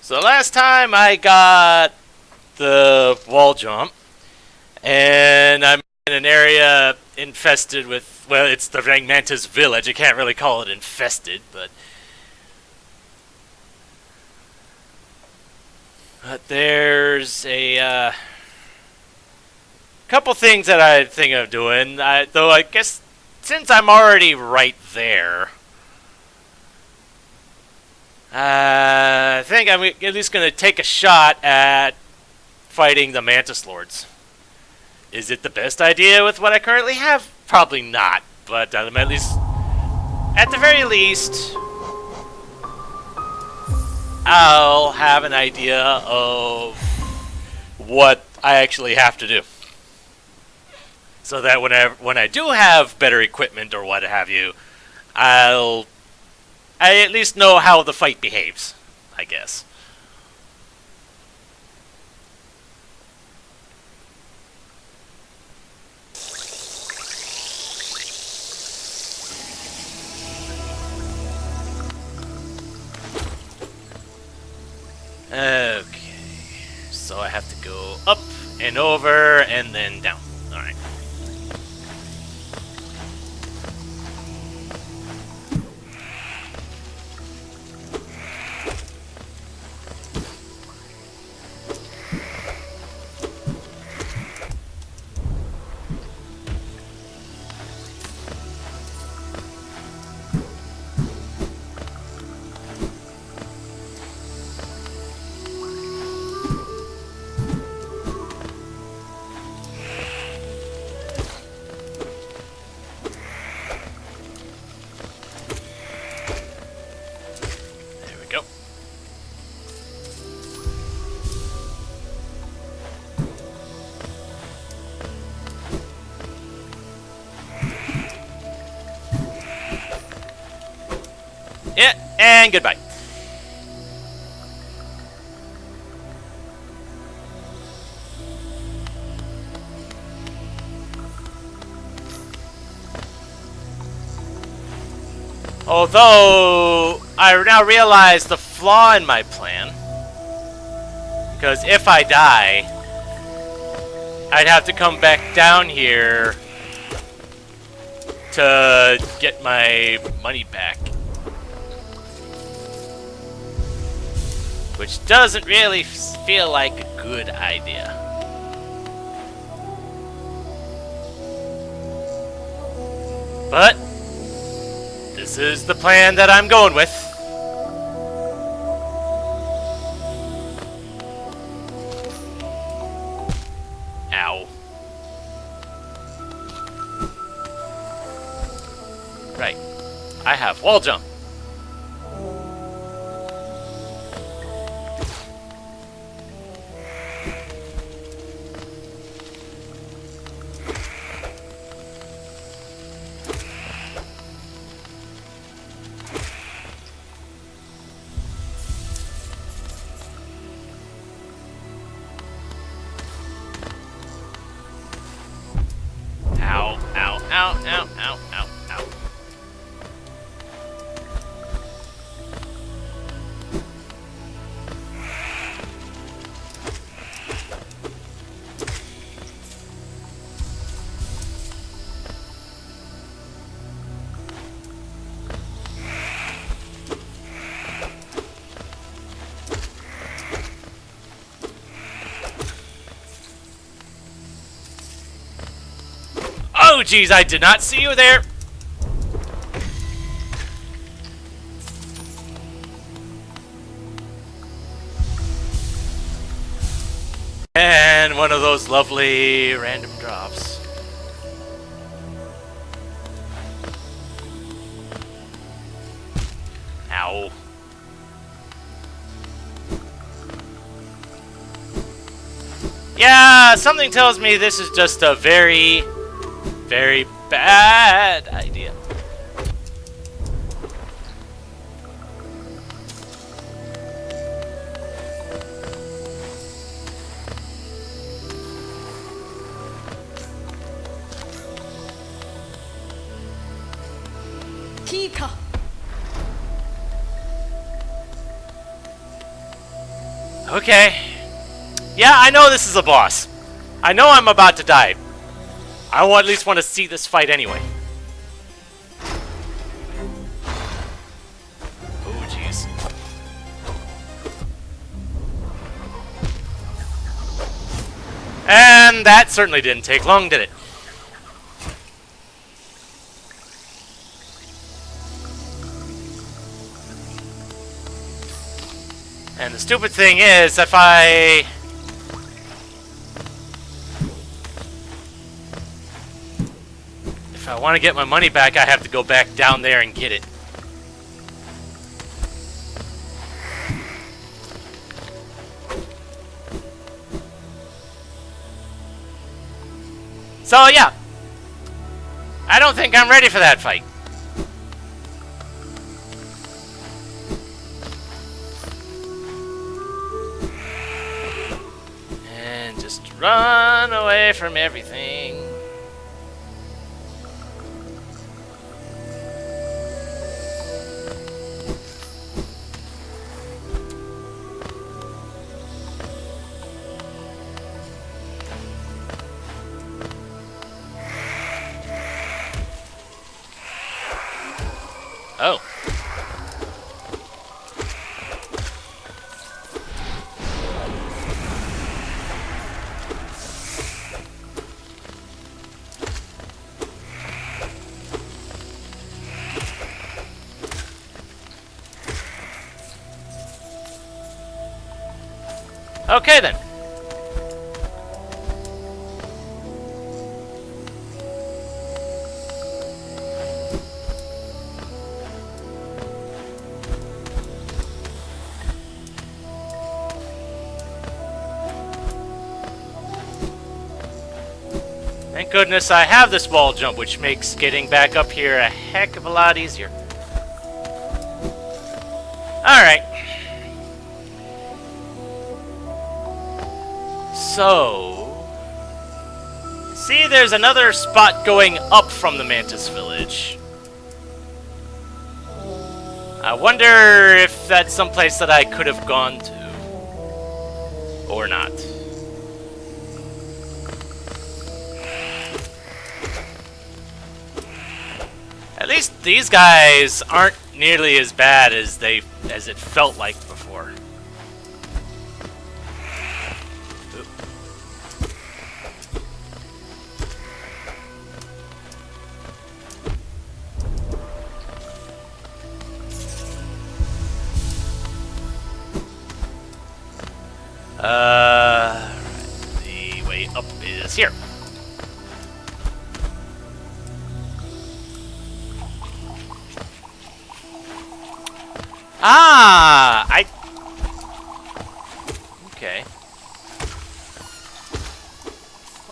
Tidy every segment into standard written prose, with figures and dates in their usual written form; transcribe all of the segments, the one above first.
So last time I got the wall jump, and I'm in an area infested with, well, it's the Rangmantis village. I can't really call it infested, but there's a couple things that I think of doing. Though I guess since I'm already right there, I think I'm at least going to take a shot at fighting the Mantis Lords. Is it the best idea with what I currently have? Probably not, but at the very least, I'll have an idea of what I actually have to do. So that when I do have better equipment or what have you, I at least know how the fight behaves, I guess. Okay, so I have to go up and over and then down. Alright. Yeah, and goodbye. Although, I now realize the flaw in my plan. Because if I die, I'd have to come back down here to get my money back. Which doesn't really feel like a good idea. But this is the plan that I'm going with. Ow. Right. I have wall jump. Ow, ow, ow, ow, ow. Oh, geez, I did not see you there. And one of those lovely random drops. Ow. Yeah, something tells me this is just a very bad idea. Kika. Okay. Yeah, I know this is a boss. I know I'm about to die. I at least want to see this fight anyway. Oh, jeez. And that certainly didn't take long, did it? And the stupid thing is, if I want to get my money back, I have to go back down there and get it. So yeah, I don't think I'm ready for that fight. And just run away from everything. Oh. Okay then. Thank goodness I have this wall jump, which makes getting back up here a heck of a lot easier. Alright. So... see, there's another spot going up from the Mantis Village. I wonder if that's someplace that I could have gone to. Or not. At least these guys aren't nearly as bad as it felt like before. The way up is here. Okay.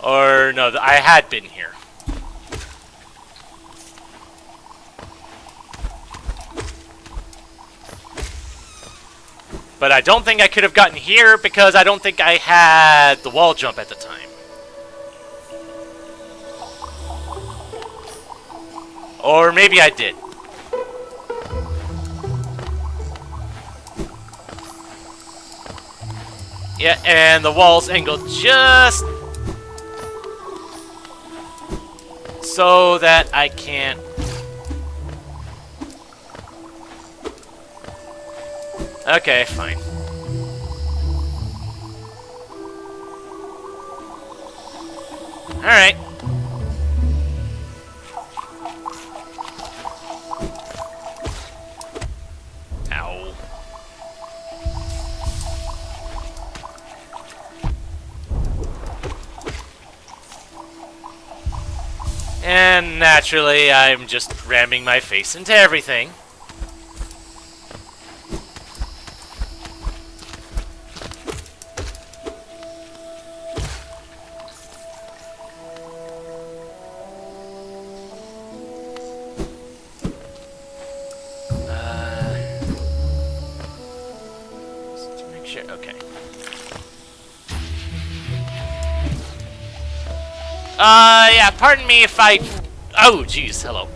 Or, no, I had been here. But I don't think I could have gotten here because I don't think I had the wall jump at the time. Or maybe I did. Yeah, and the walls angle just so that I can't. Okay, fine. Alright. Ow. And naturally, I'm just ramming my face into everything. Just to make sure, okay. Yeah, pardon me if I... oh, jeez, hello.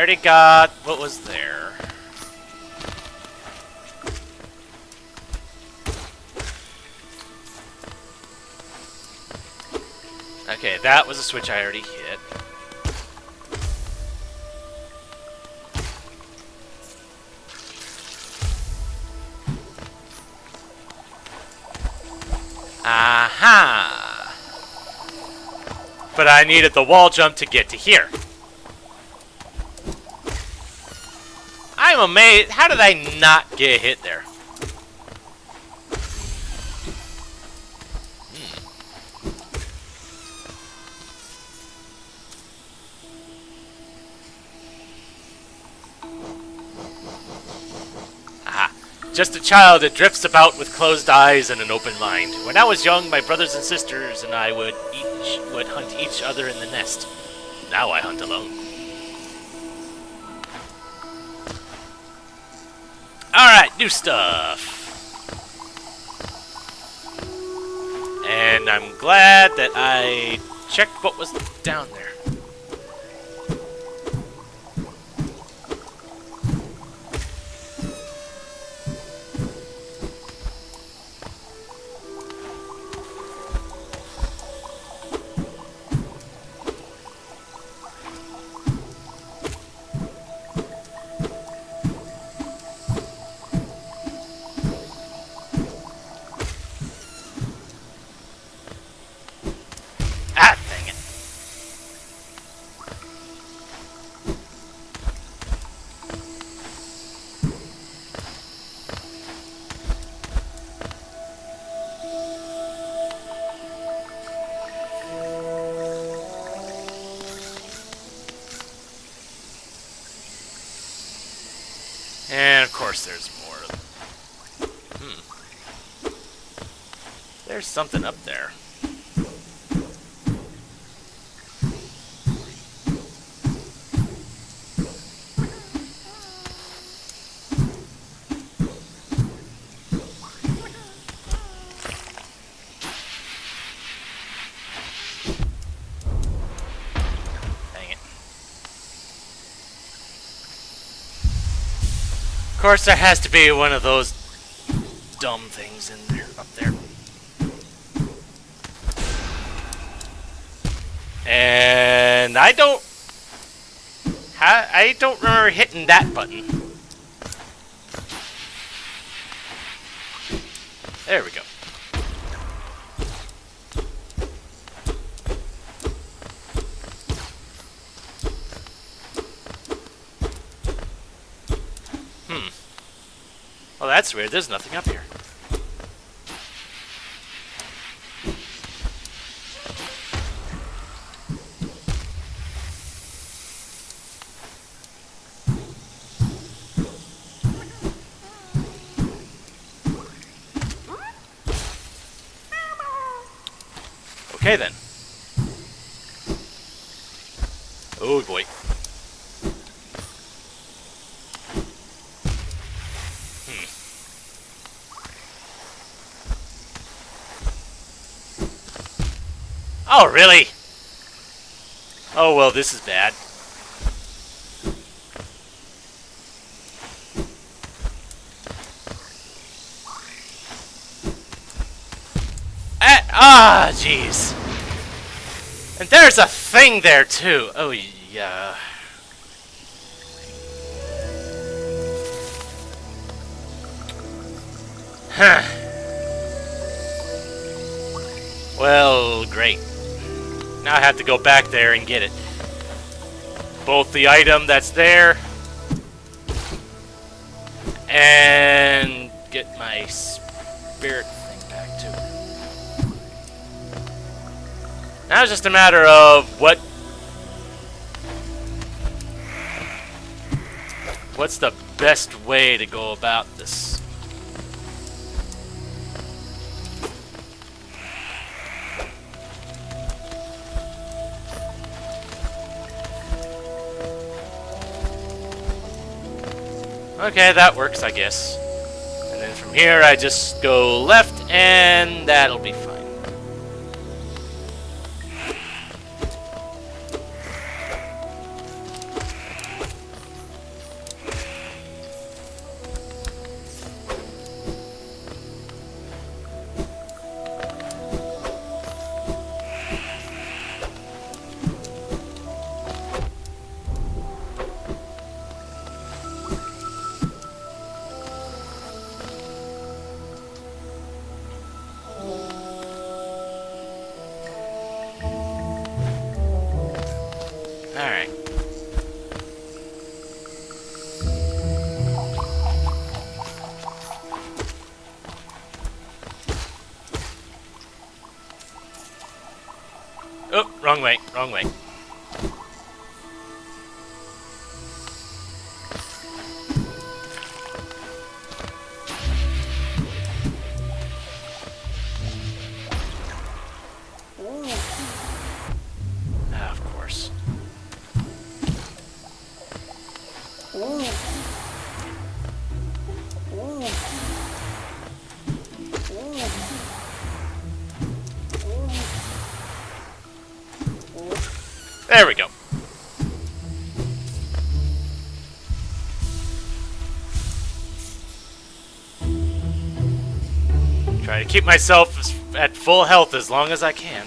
already got what was there. Okay, that was a switch I already hit. Aha! But I needed the wall jump to get to here. I'm amazed. How did I not get hit there? Aha. Just a child that drifts about with closed eyes and an open mind. When I was young, my brothers and sisters and I would hunt each other in the nest. Now I hunt alone. Alright, new stuff. And I'm glad that I checked what was down there. And of course there's more. There's something up there. Of course, there has to be one of those dumb things in there, up there. And I don't remember hitting that button. There we go. Well, that's weird. There's nothing up here. Okay, then. Oh, boy. Oh, really? Oh, well, this is bad. Ah, jeez. And there's a thing there, too. Oh, yeah. Huh. Well, great. Now I have to go back there and get it. Both the item that's there and get my spirit thing back too. Now it's just a matter of what's the best way to go about this. Okay, that works, I guess. And then from here, I just go left, and that'll be fine. wrong way, wrong way. Ah, of course. There we go. Try to keep myself at full health as long as I can.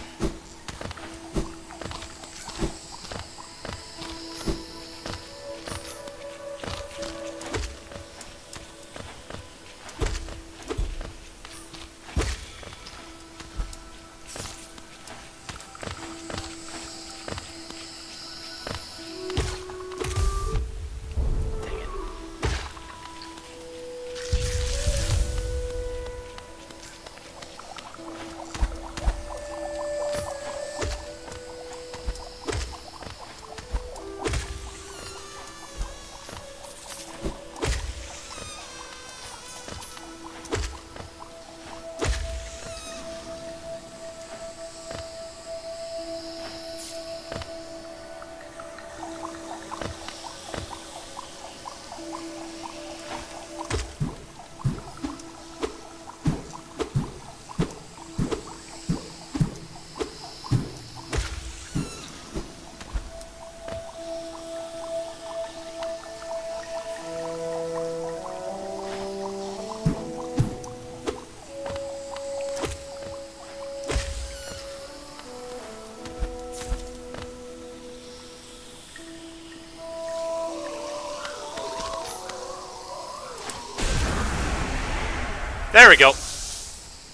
There we go.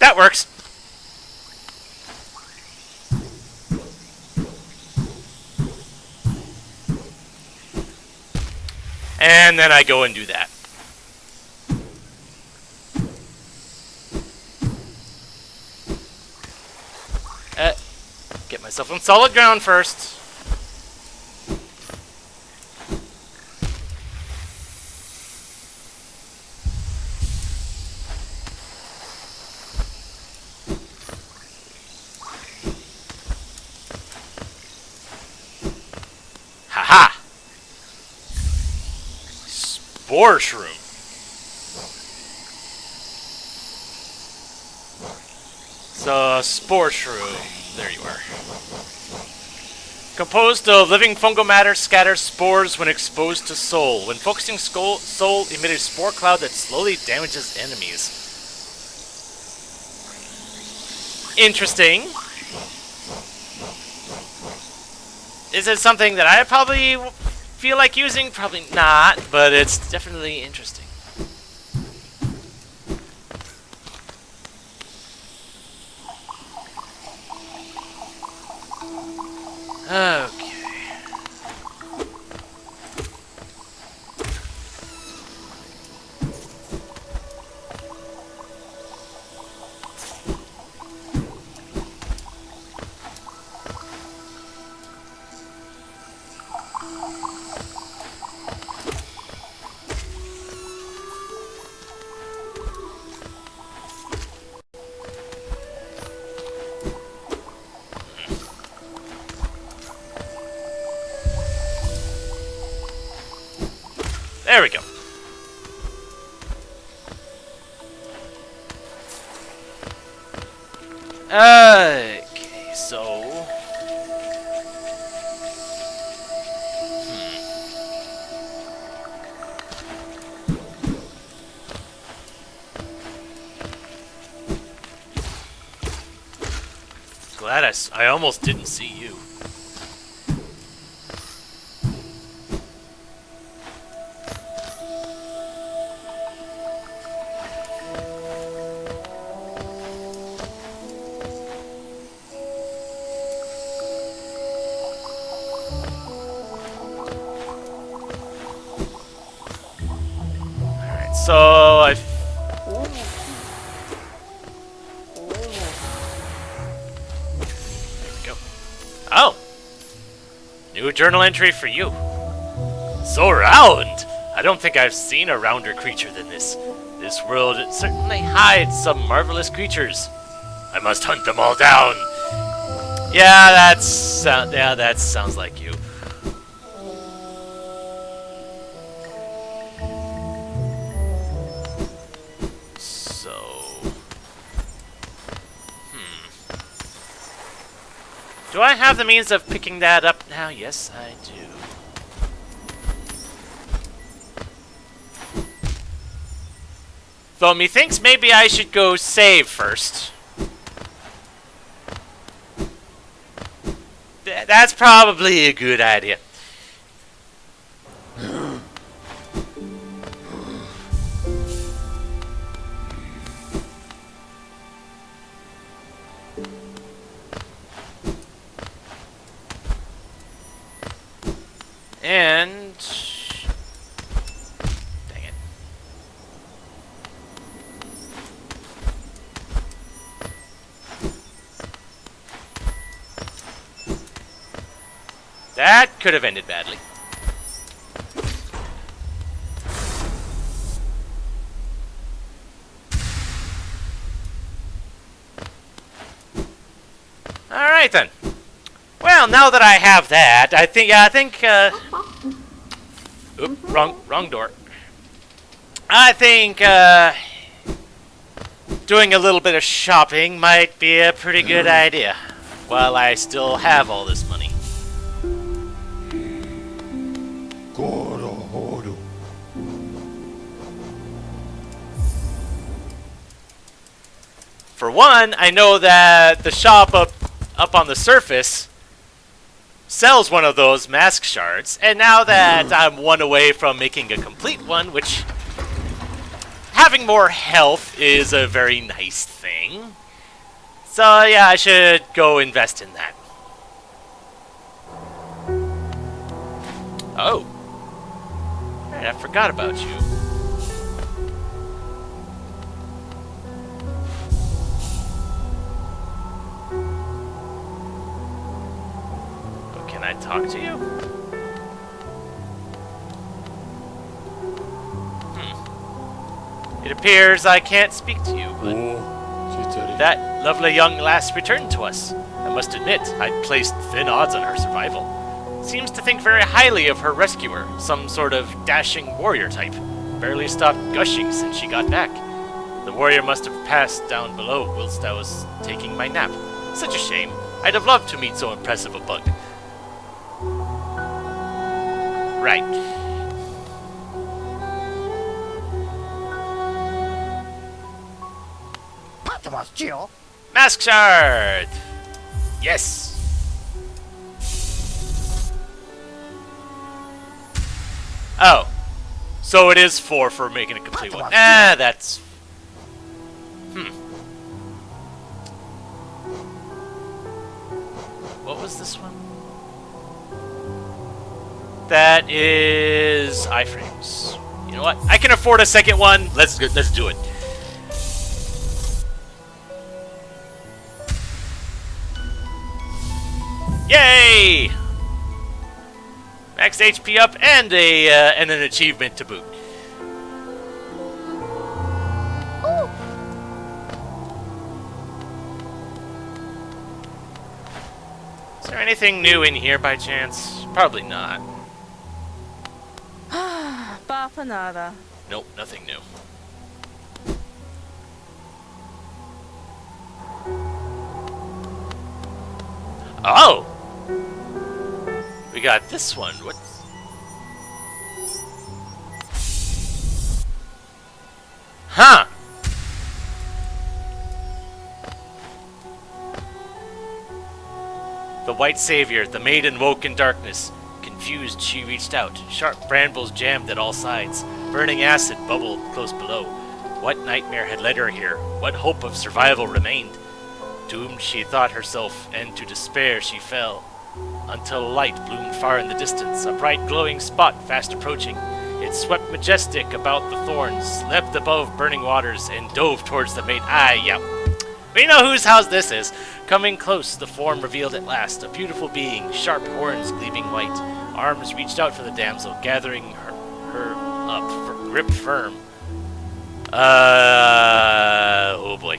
That works. And then I go and do that. Get myself on solid ground first. Haha! Spore shroom. So, spore shroom. There you are. Composed of living fungal matter, scatters spores when exposed to soul. When focusing soul, emit a spore cloud that slowly damages enemies. Interesting. Is it something that I probably feel like using? Probably not, but it's definitely interesting. Okay. There we go. Okay, so... Glad I almost didn't see you. So I. There we go. Oh. journal entry for you. So round! I don't think I've seen a rounder creature than this. This world certainly hides some marvelous creatures. I must hunt them all down. Yeah, that sounds like you. Do I have the means of picking that up now? Yes, I do. Though methinks maybe I should go save first. That's probably a good idea. And dang it. That could have ended badly. All right then. Well, now that I have that, I think Oop, wrong door. I think, doing a little bit of shopping might be a pretty good idea, while I still have all this money. For one, I know that the shop up on the surface sells one of those mask shards, and now that I'm one away from making a complete one, which having more health is a very nice thing. So yeah, I should go invest in that. Oh. Alright, I forgot about you. Can I talk to you? It appears I can't speak to you, but that lovely young lass returned to us. I must admit, I'd placed thin odds on her survival. Seems to think very highly of her rescuer, some sort of dashing warrior type. Barely stopped gushing since she got back. The warrior must have passed down below whilst I was taking my nap. Such a shame. I'd have loved to meet so impressive a bug. Right. Mask shard! Yes! Oh. So it is 4 for making a complete one. That's... What was this one? That is iframes. You know what? I can afford a second one. Let's do it. Yay! Max HP up and and an achievement to boot. Ooh. Is there anything new in here by chance? Probably not. Nada. Nope, nothing new. Oh! We got this one. What? Huh! The White Savior, the maiden woke in darkness. Confused, she reached out. Sharp brambles jammed at all sides. Burning acid bubbled close below. What nightmare had led her here? What hope of survival remained? Doomed she thought herself, and to despair she fell. Until a light bloomed far in the distance, a bright glowing spot fast approaching. It swept majestic about the thorns, leapt above burning waters, and dove towards the maid. We know whose house this is. Coming close, the form revealed at last. A beautiful being, sharp horns gleaming white. Arms reached out for the damsel, gathering her up, grip firm. Oh boy.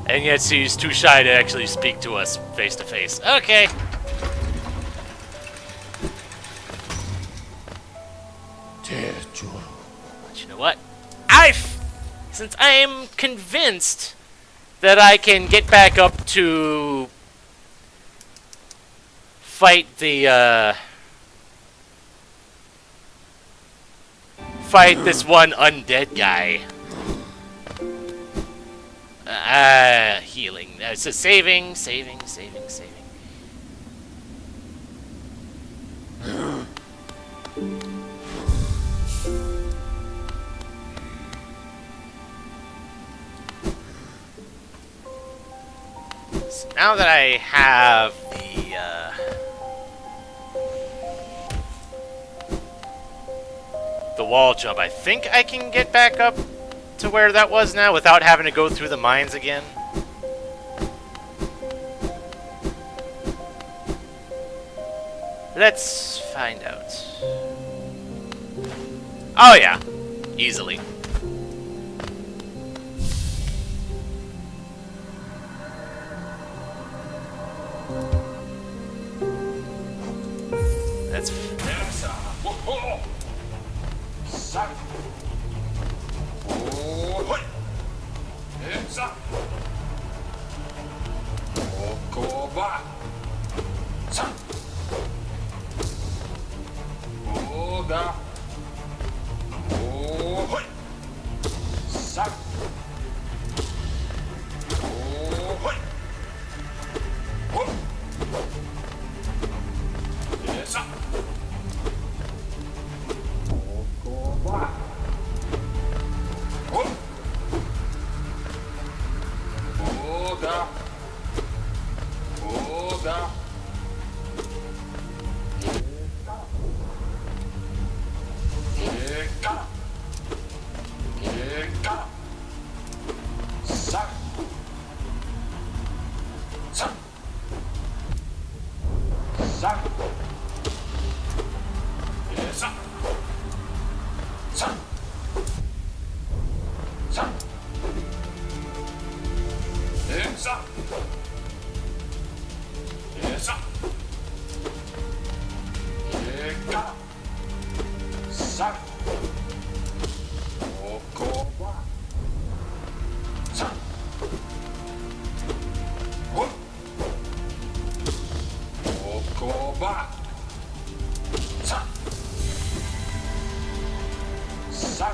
And yet she's too shy to actually speak to us face to face. Okay. But you know what? Since I am convinced that I can get back up to fight the, fight this one undead guy. Healing. It says saving. So now that I have the wall jump, I think I can get back up to where that was now without having to go through the mines again. Let's find out. Oh yeah, easily. That's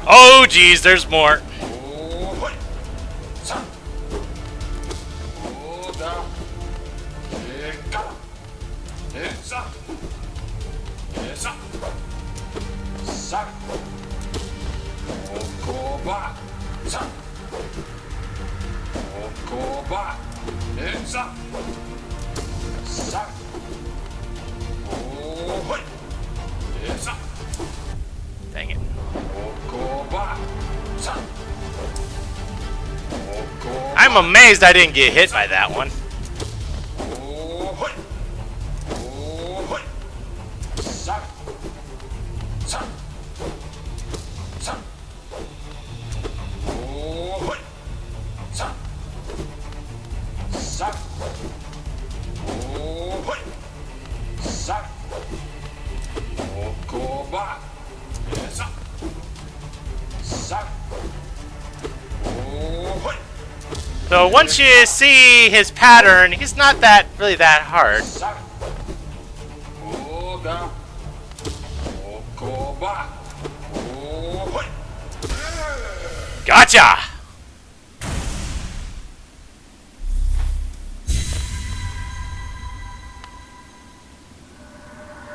oh geez, there's more. Dang it. I'm amazed I didn't get hit by that one. So once you see his pattern, he's not really that hard. Gotcha!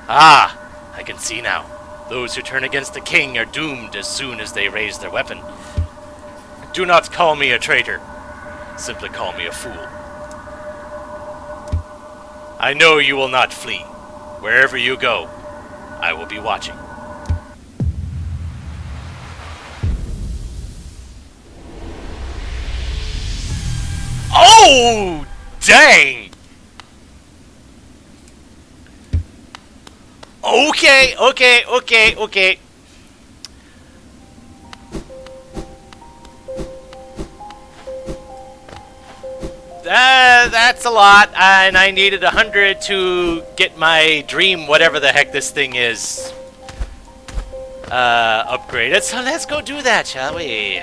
Ah, I can see now. Those who turn against the king are doomed as soon as they raise their weapon. Do not call me a traitor. Simply call me a fool. I know you will not flee. Wherever you go, I will be watching. Oh, dang! Okay. That's a lot, and I needed 100 to get my dream, whatever the heck this thing is, upgraded. So let's go do that, shall we?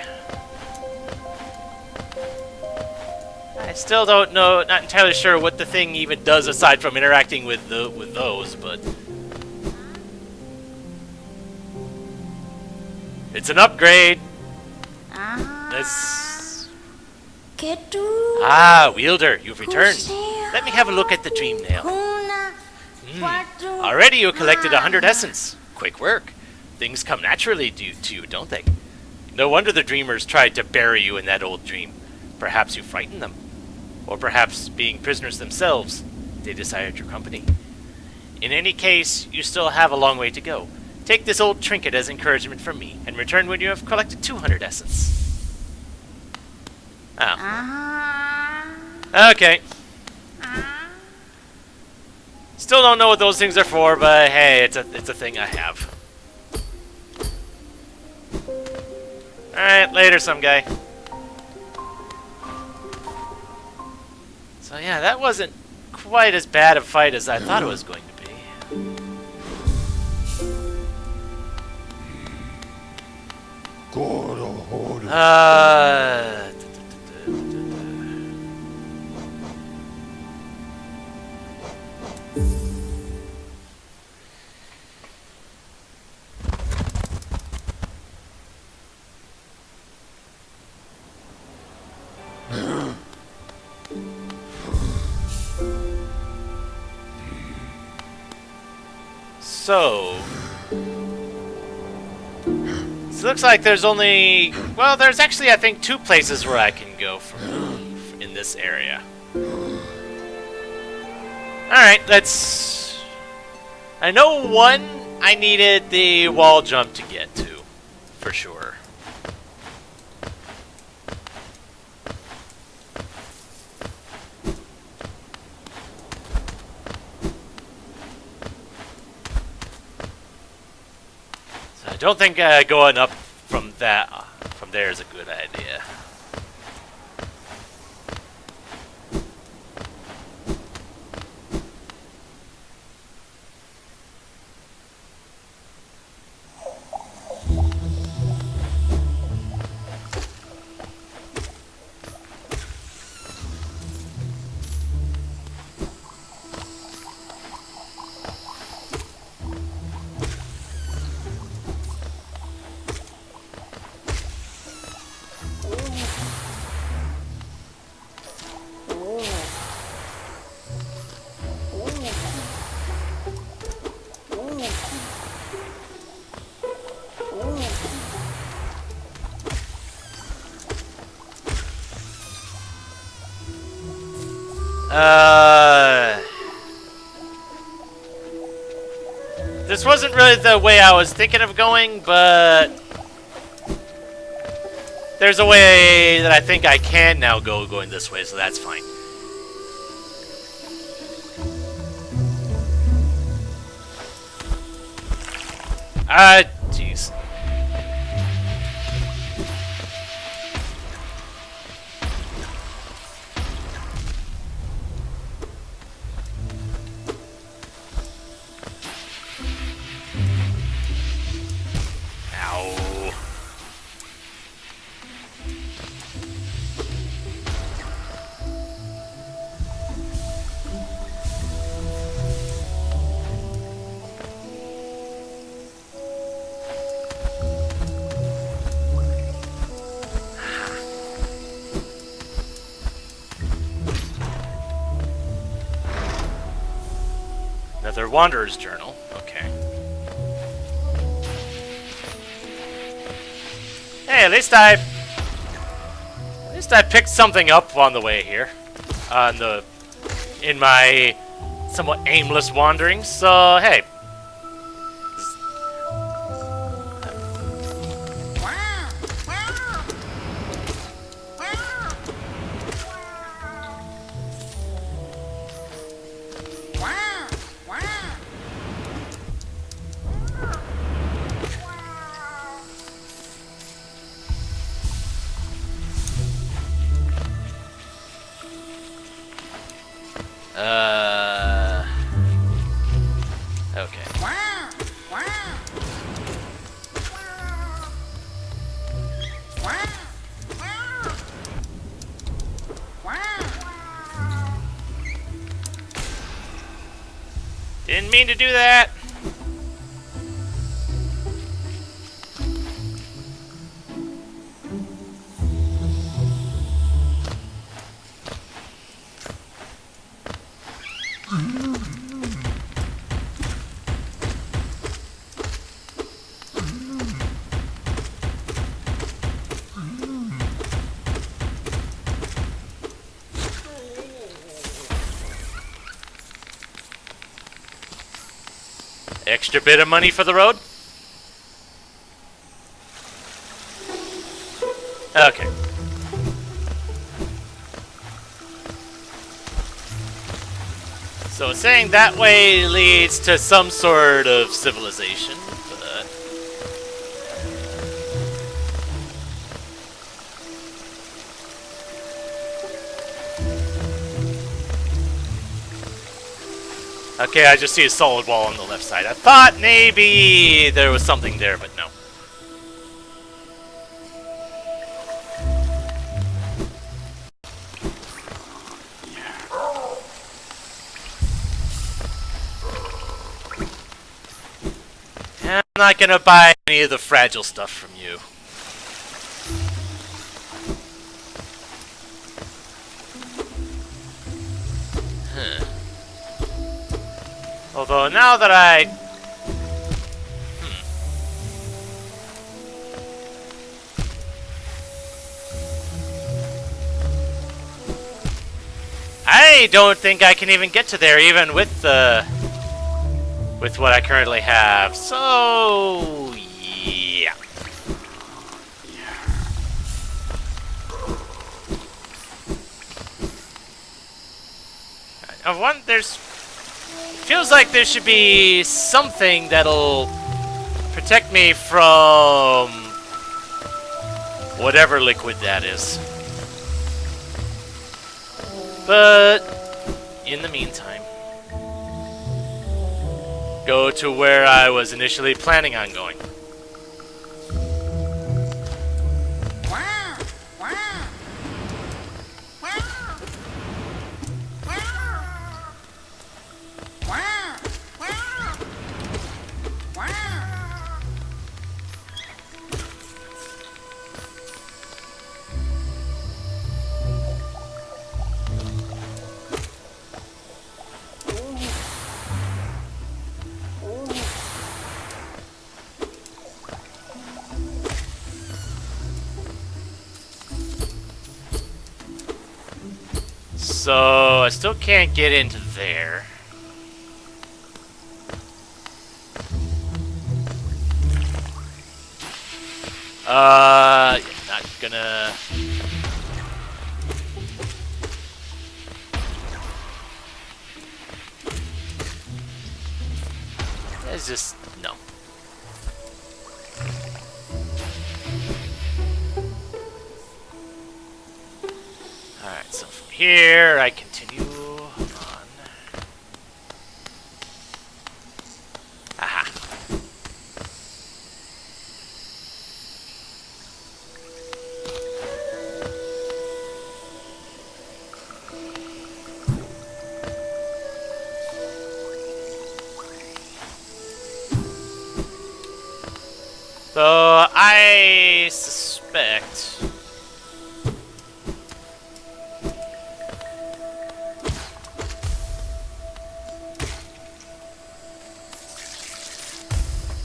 I still don't know, not entirely sure what the thing even does aside from interacting with those, but it's an upgrade. Let's. Ah, Wielder, you've returned. Let me have a look at the dream nail. Already you collected 100 essence. Quick work. Things come naturally to you, don't they? No wonder the dreamers tried to bury you in that old dream. Perhaps you frightened them. Or perhaps, being prisoners themselves, they desired your company. In any case, you still have a long way to go. Take this old trinket as encouragement from me, and return when you have collected 200 essence. Oh. Okay. Still don't know what those things are for, but hey, it's a thing I have. Alright, later, some guy. So yeah, that wasn't quite as bad a fight as I thought it was going to be. So it looks like there's only, well, there's actually, I think, 2 places where I can go from in this area. Alright, let's... I know one I needed the wall jump to get to, for sure. I don't think going up from there is a good idea. This wasn't really the way I was thinking of going, but there's a way that I think I can now go going this way, so that's fine. Jeez. Another Wanderer's Journal. Okay. Hey, at least I picked something up on the way here. In my somewhat aimless wanderings, so hey. Okay. Didn't mean to do that. Extra bit of money for the road? Okay. So saying that way leads to some sort of civilization, but... Okay, I just see a solid wall on the left side. I thought maybe there was something there, but no. I'm not gonna buy any of the fragile stuff from you. Huh. Although now that I don't think I can even get to there, even with what I currently have. So yeah. Feels like there should be something that'll protect me from whatever liquid that is. But in the meantime, go to where I was initially planning on going. So I still can't get into there. Yeah, not gonna. It's just no. Alright, so from here I continue on. Aha. So I suspect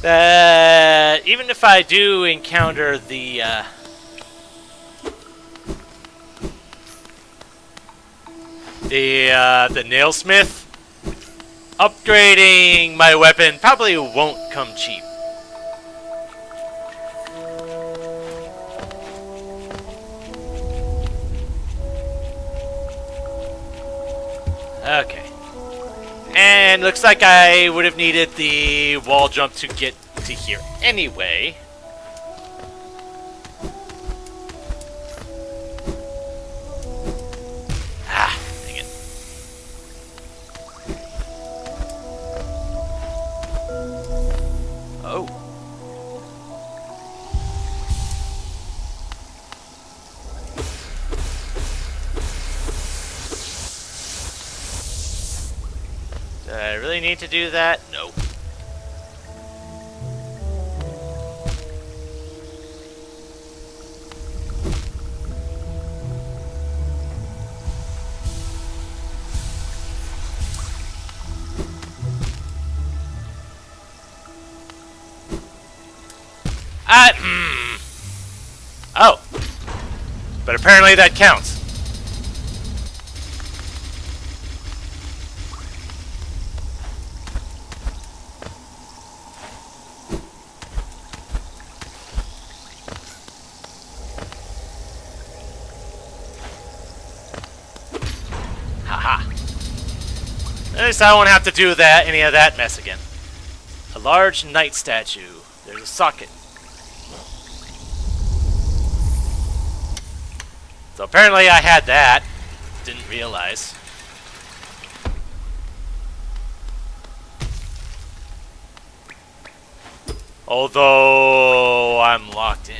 that even if I do encounter the nailsmith, upgrading my weapon probably won't come cheap. Okay. And looks like I would have needed the wall jump to get to here anyway. Ah, dang it. Oh. Do I really need to do that? No. Oh. But apparently that counts. Haha. At least I won't have to do that any of that mess again. A large knight statue. There's a socket. So apparently I had that. Didn't realize. Although I'm locked in.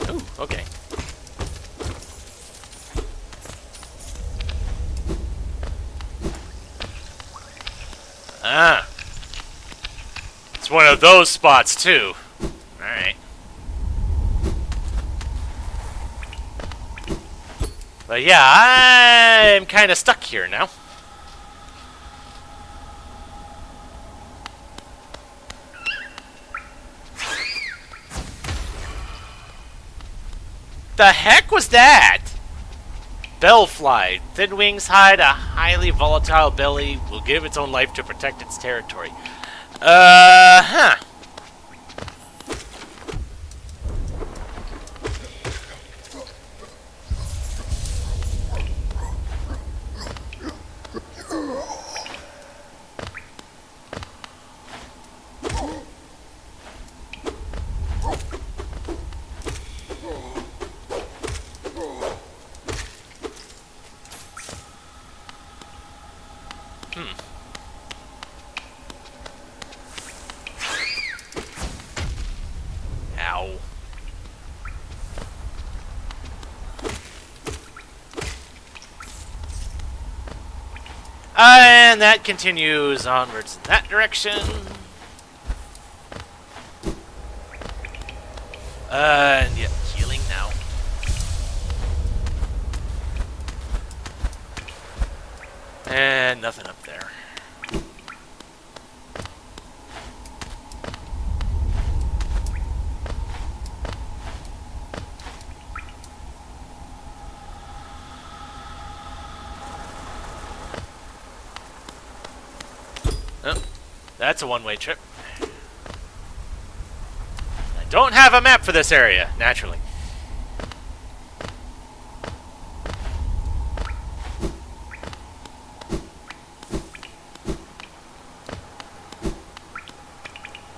Ooh, okay. Ah. It's one of those spots, too. Alright. But yeah, I'm kind of stuck here now. The heck was that? Bellfly. Thin wings hide a highly volatile belly. Will give its own life to protect its territory. Huh. Ow. And that continues onwards in that direction. And yeah, healing now. And nothing up there. Oh, that's a one-way trip. I don't have a map for this area, naturally.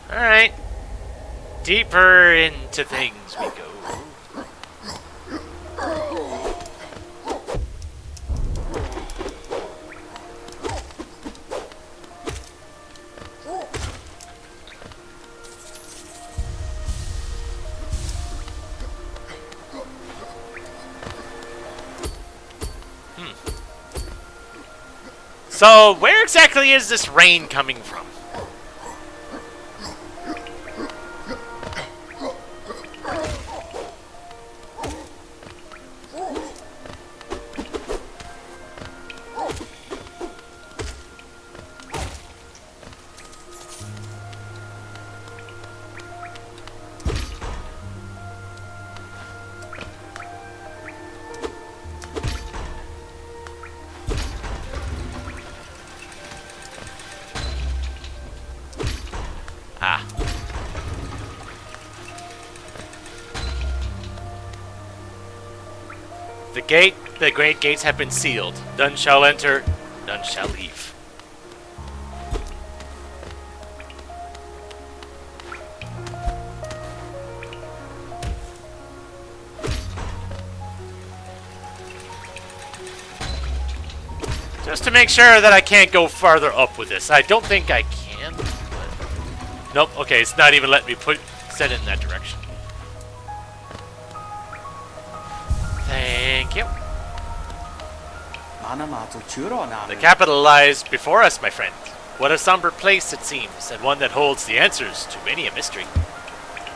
Alright. Deeper into things we go. So, where exactly is this rain coming from? The great gates have been sealed. None shall enter, none shall leave. Just to make sure that I can't go farther up with this. I don't think I can. But... Nope, okay, it's not even letting me set it in that direction. Thank you. The capital lies before us, my friend. What a somber place it seems, and one that holds the answers to many a mystery.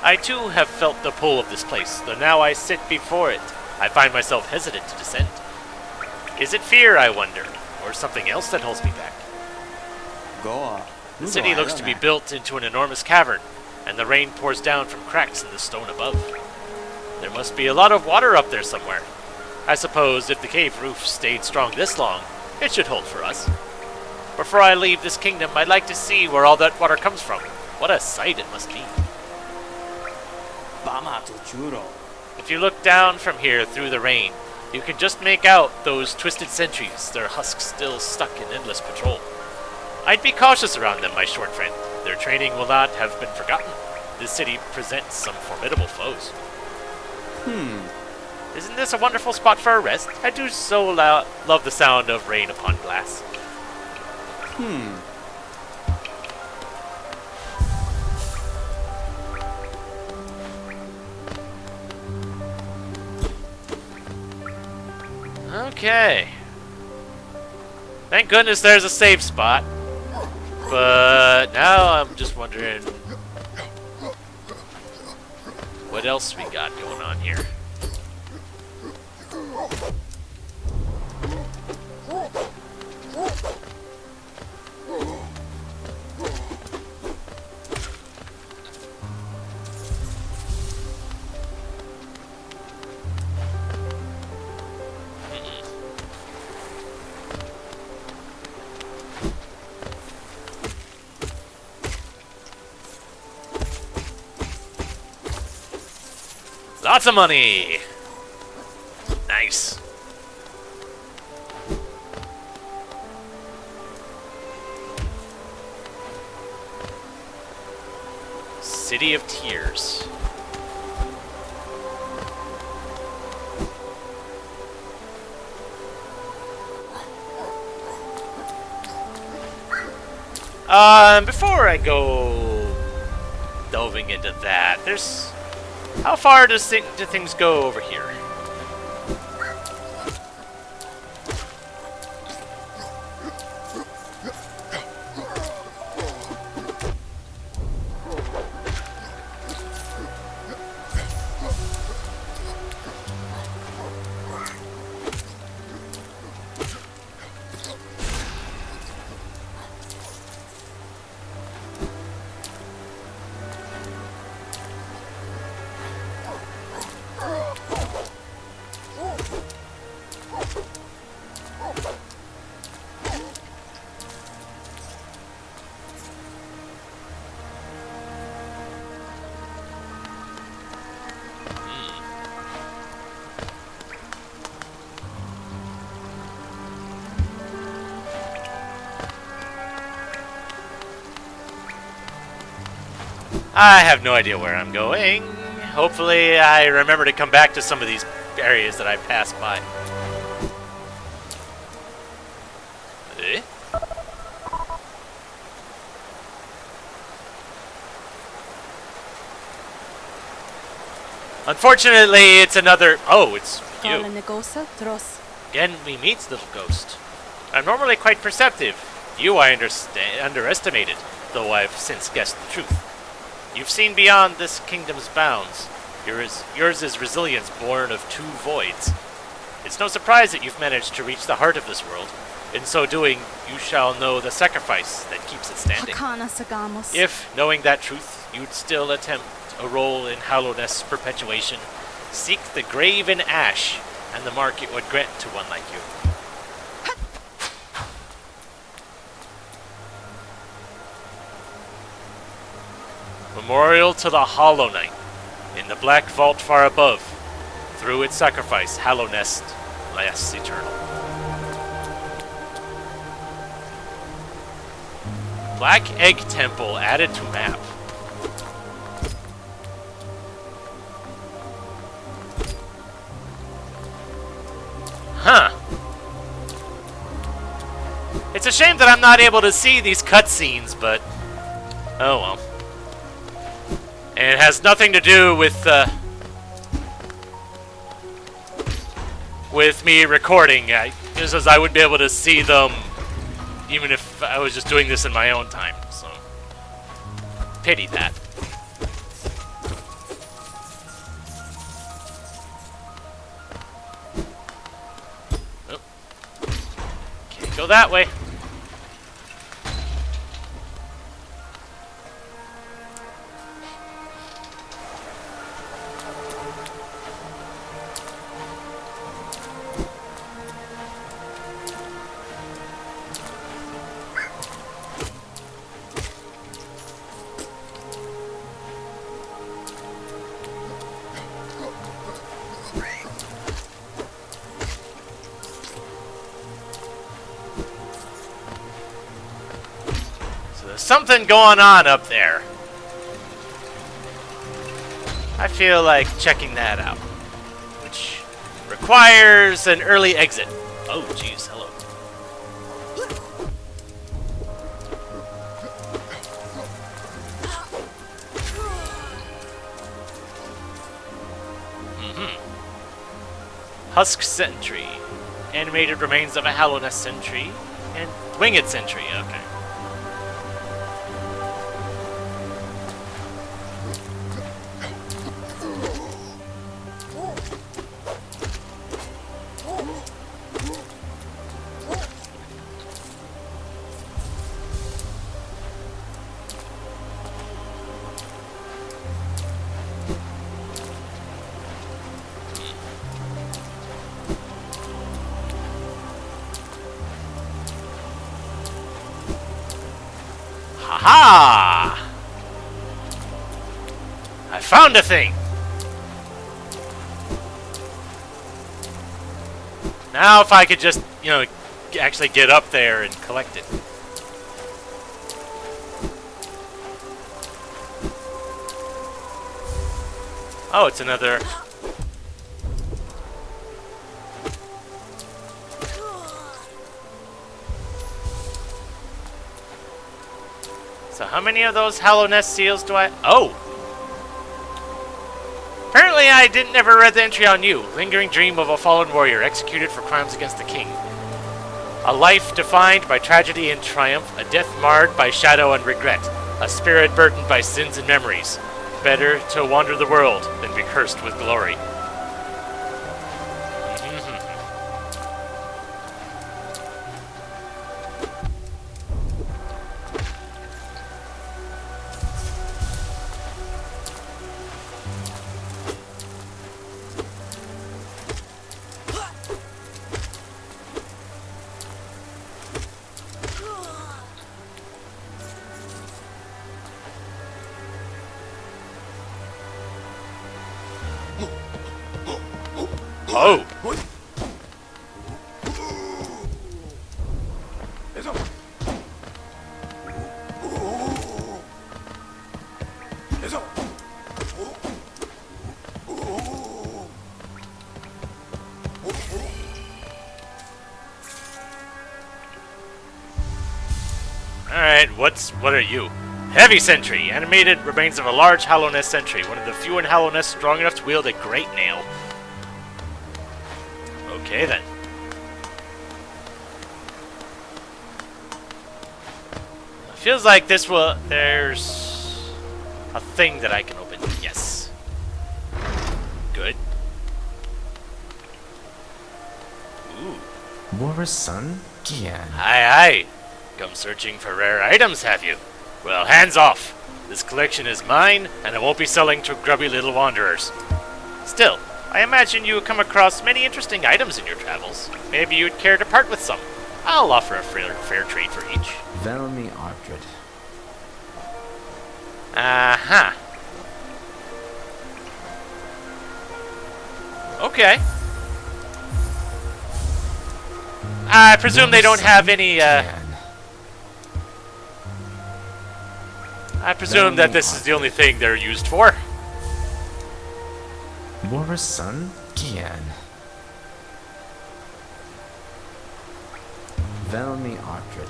I too have felt the pull of this place, though now I sit before it, I find myself hesitant to descend. Is it fear, I wonder, or something else that holds me back? The city looks to be built into an enormous cavern, and the rain pours down from cracks in the stone above. There must be a lot of water up there somewhere. I suppose if the cave roof stayed strong this long, it should hold for us. Before I leave this kingdom, I'd like to see where all that water comes from. What a sight it must be. If you look down from here through the rain, you can just make out those twisted sentries, their husks still stuck in endless patrol. I'd be cautious around them, my short friend. Their training will not have been forgotten. This city presents some formidable foes. Isn't this a wonderful spot for a rest? I do so love the sound of rain upon glass. Okay. Thank goodness there's a safe spot. But now I'm just wondering what else we got going on here. Lots of money! Nice. City of Tears. Before I go delving into that, there's... How far do things go over here? I have no idea where I'm going. Hopefully I remember to come back to some of these areas that I passed by. Eh? Unfortunately, it's another... Oh, it's you. Again, we meet, little ghost. I'm normally quite perceptive. You I underestimated, though I've since guessed the truth. You've seen beyond this kingdom's bounds. Yours is resilience born of two voids. It's no surprise that you've managed to reach the heart of this world. In so doing, you shall know the sacrifice that keeps it standing. If, knowing that truth, you'd still attempt a role in Hallownest's perpetuation, seek the grave in ash, and the mark it would grant to one like you. Memorial to the Hollow Knight. In the black vault far above, through its sacrifice, Hallownest Yes, eternal. Black Egg Temple added to map. Huh. It's a shame that I'm not able to see these cutscenes, but oh well. And it has nothing to do with me recording. Just as I would be able to see them even if I was just doing this in my own time. So pity that. Oh. Can't go that way. Something going on up there. I feel like checking that out, which requires an early exit. Oh, jeez, hello. Husk Sentry. Animated remains of a Hallownest Sentry. And Winged Sentry, okay. Aha! I found a thing! Now if I could just, you know, actually get up there and collect it. Oh, it's another... So how many of those Hallownest seals do I... Oh! Apparently I never read the entry on you. Lingering dream of a fallen warrior executed for crimes against the king. A life defined by tragedy and triumph. A death marred by shadow and regret. A spirit burdened by sins and memories. Better to wander the world than be cursed with glory. Oh! Alright, what are you? Heavy Sentry! Animated remains of a large Hallownest Sentry, one of the few in Hallownest strong enough to wield a great nail. Okay then. Feels like there's a thing that I can open. Yes. Good. Ooh. War's son? Yeah. Aye. Come searching for rare items, have you? Well, hands off. This collection is mine, and I won't be selling to grubby little wanderers. Still, I imagine you come across many interesting items in your travels. Maybe you'd care to part with some. I'll offer a fair trade for each. Velmi Ardred. Uh-huh. Okay. I presume they don't have any, Can. I presume that this is the only thing they're used for. Warson Gian. Velmi Artred.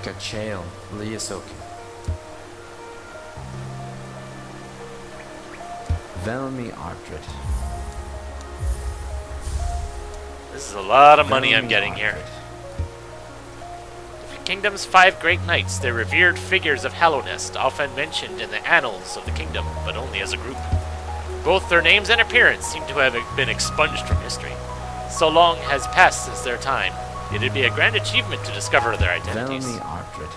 Kachael Liasoki. Velmi Artred. This is a lot of money I'm getting here. The kingdom's 5 great knights, they're revered figures of Hallownest, often mentioned in the annals of the kingdom, but only as a group. Both their names and appearance seem to have been expunged from history. So long has passed since their time, it'd be a grand achievement to discover their identities. Velmi Artred.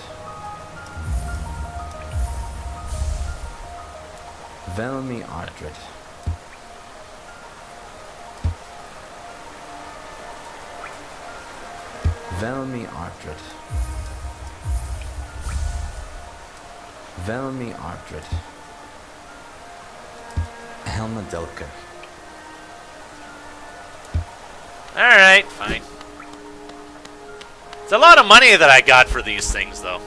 Velmi Artred. Velmi Artred. Velmi Artred. Helma Delka. Alright, fine. It's a lot of money that I got for these things, though.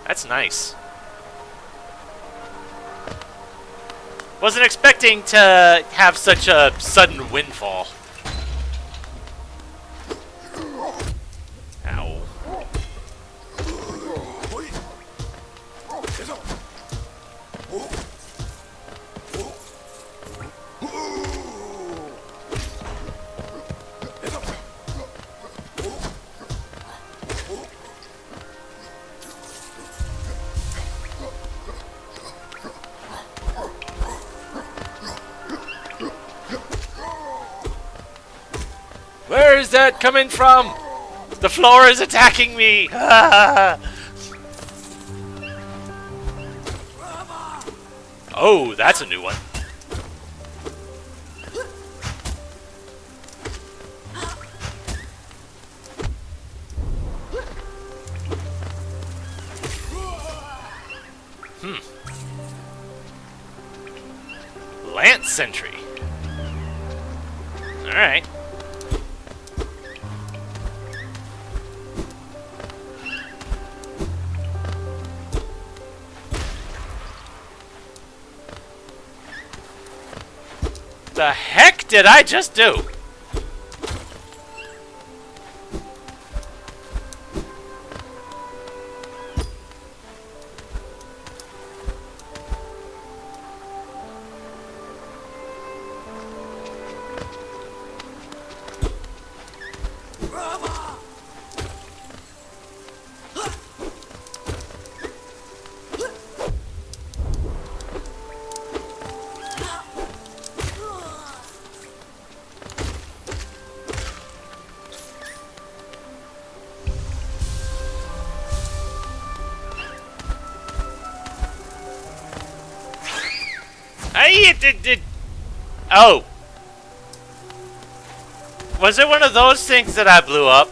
That's nice. Wasn't expecting to have such a sudden windfall. Ow. Where is that coming from? The floor is attacking me! Oh, that's a new one. Lance Sentry. Alright. The heck did I just do? Oh. Was it one of those things that I blew up?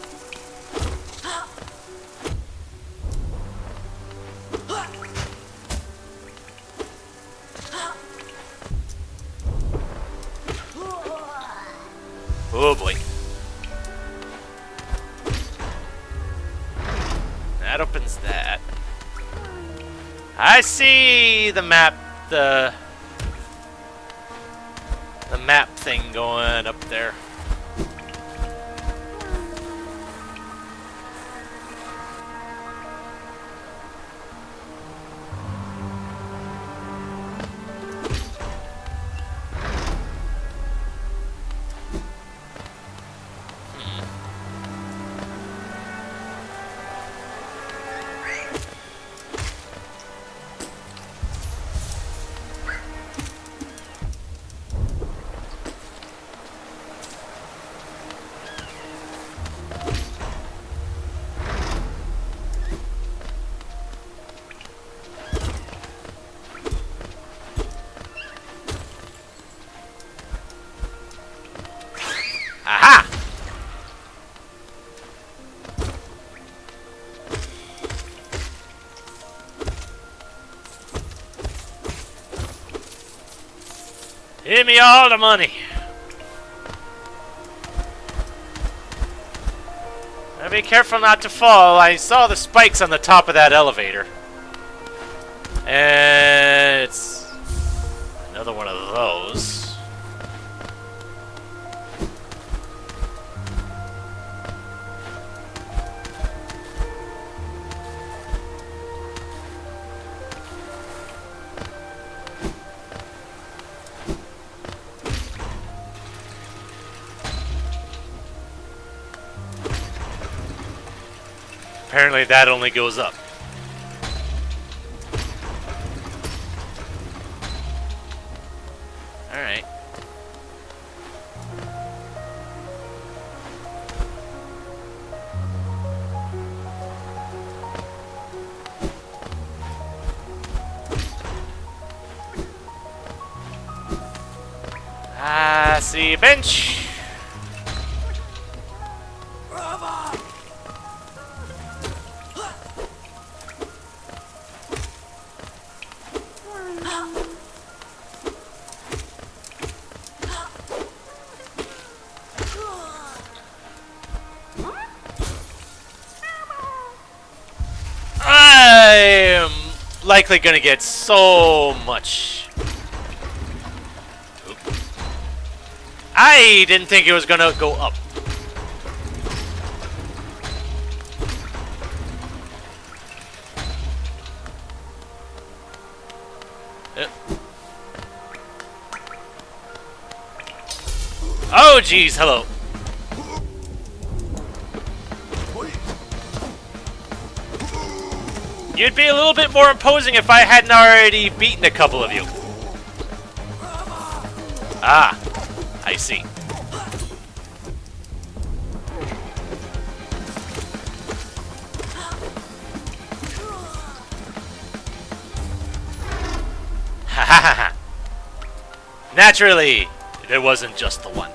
Oh boy. That opens that. I see the map, the map thing going up there. Aha! Give me all the money. Now be careful not to fall. I saw the spikes on the top of that elevator. And it's another one of those. Apparently that only goes up. Alright. I see a bench. I am likely gonna get so much. Oop. I didn't think it was gonna go up. Oh, geez, hello. You'd be a little bit more imposing if I hadn't already beaten a couple of you. Ah, I see. Ha ha ha ha. Naturally, there wasn't just the one.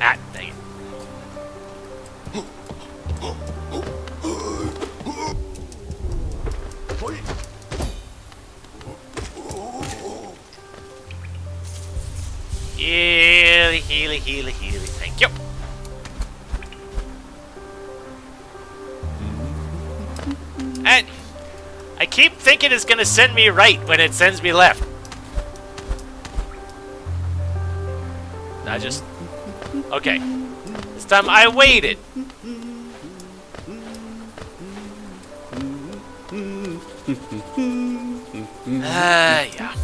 Ah, dang it. Healy, healy, healy, healy. Thank you. And I keep thinking it's gonna send me right when it sends me left. I just... Okay. This time I waited. Yeah.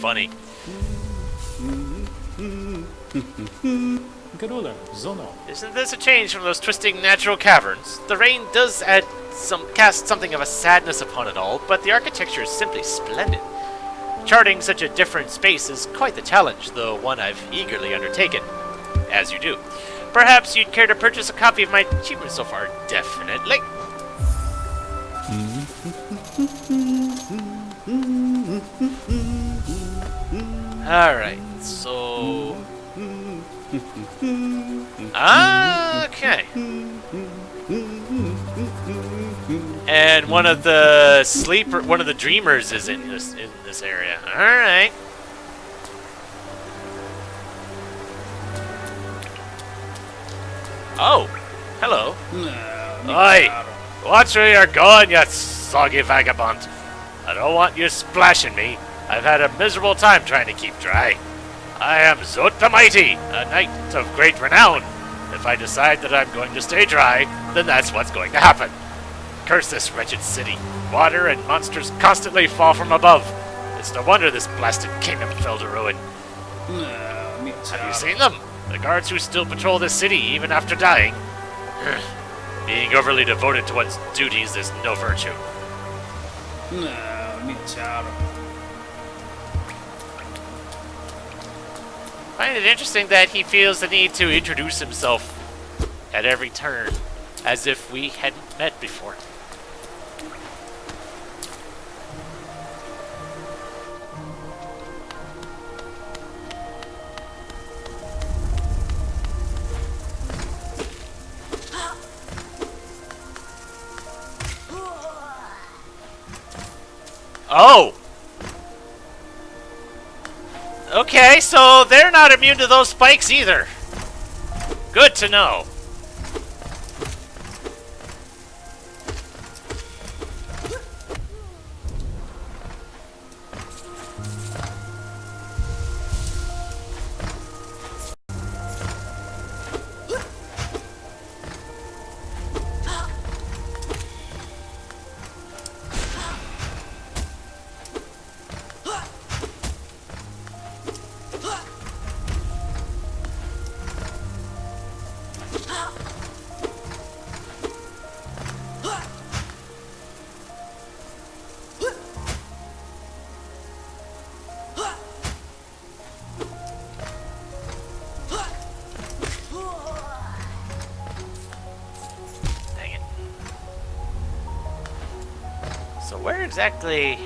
Funny. Isn't this a change from those twisting natural caverns? The rain does cast something of a sadness upon it all, but the architecture is simply splendid. Charting such a different space is quite the challenge, though one I've eagerly undertaken. As you do. Perhaps you'd care to purchase a copy of my achievement so far? Definitely. Alright, so... Okay. And one of the dreamers is in this area. Alright. Oh, hello. Oi! Watch where you're going, you soggy vagabond. I don't want you splashing me. I've had a miserable time trying to keep dry. I am Zot the Mighty, a knight of great renown. If I decide that I'm going to stay dry, then that's what's going to happen. Curse this wretched city. Water and monsters constantly fall from above. It's no wonder this blasted kingdom fell to ruin. Have you seen them? The guards who still patrol this city even after dying. Being overly devoted to one's duties is no virtue. I find it interesting that he feels the need to introduce himself at every turn, as if we hadn't met before. Oh! Okay, so they're not immune to those spikes either. Good to know. Dang it. So where exactly...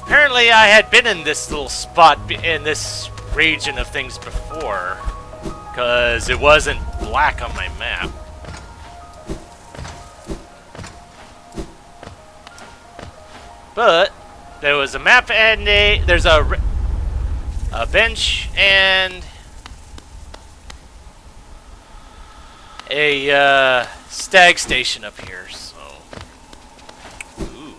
Apparently I had been in this little spot in this region of things before, because it wasn't black on my map. But there was a map and there's a bench and a stag station up here. So, ooh.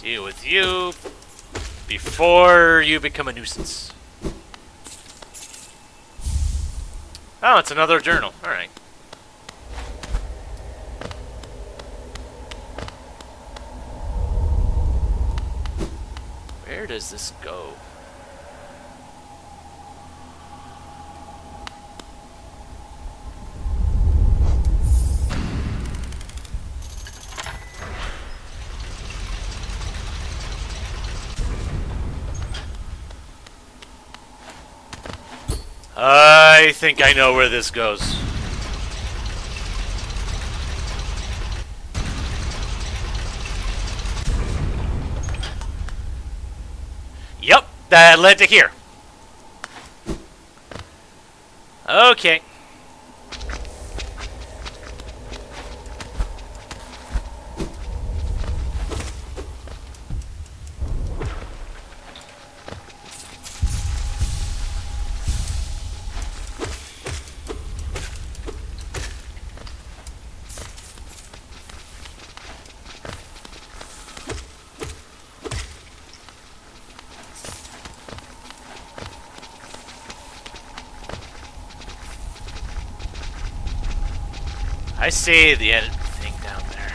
Deal with you before you become a nuisance. Oh, it's another journal. All right. Where does this go? I think I know where this goes. Yep, that led to here. Okay. I see the edit thing down there.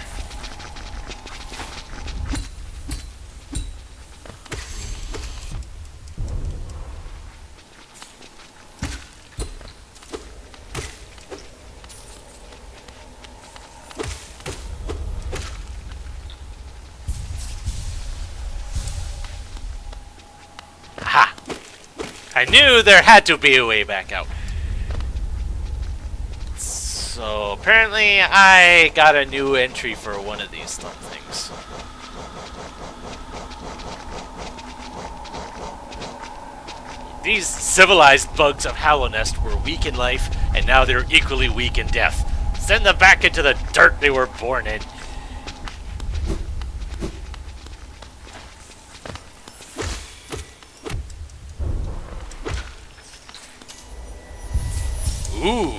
Aha! I knew there had to be a way back out. So apparently I got a new entry for one of these things. These civilized bugs of Hallownest were weak in life, and now they're equally weak in death. Send them back into the dirt they were born in. Ooh.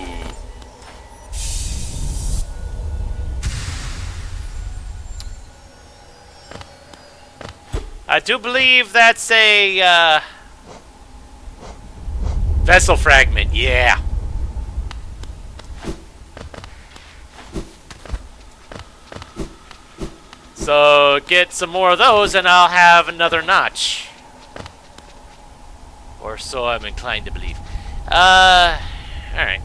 I do believe that's a vessel fragment, yeah. So get some more of those and I'll have another notch. Or so I'm inclined to believe. Alright.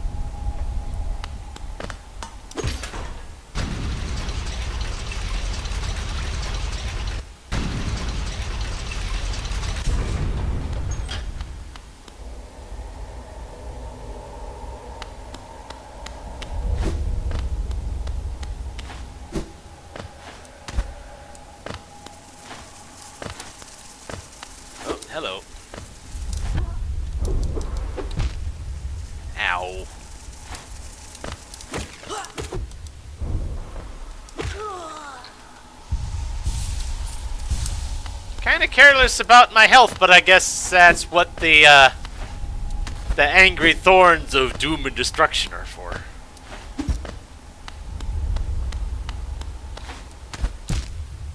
Hello. Ow. Kind of careless about my health, but I guess that's what the angry thorns of doom and destruction are for.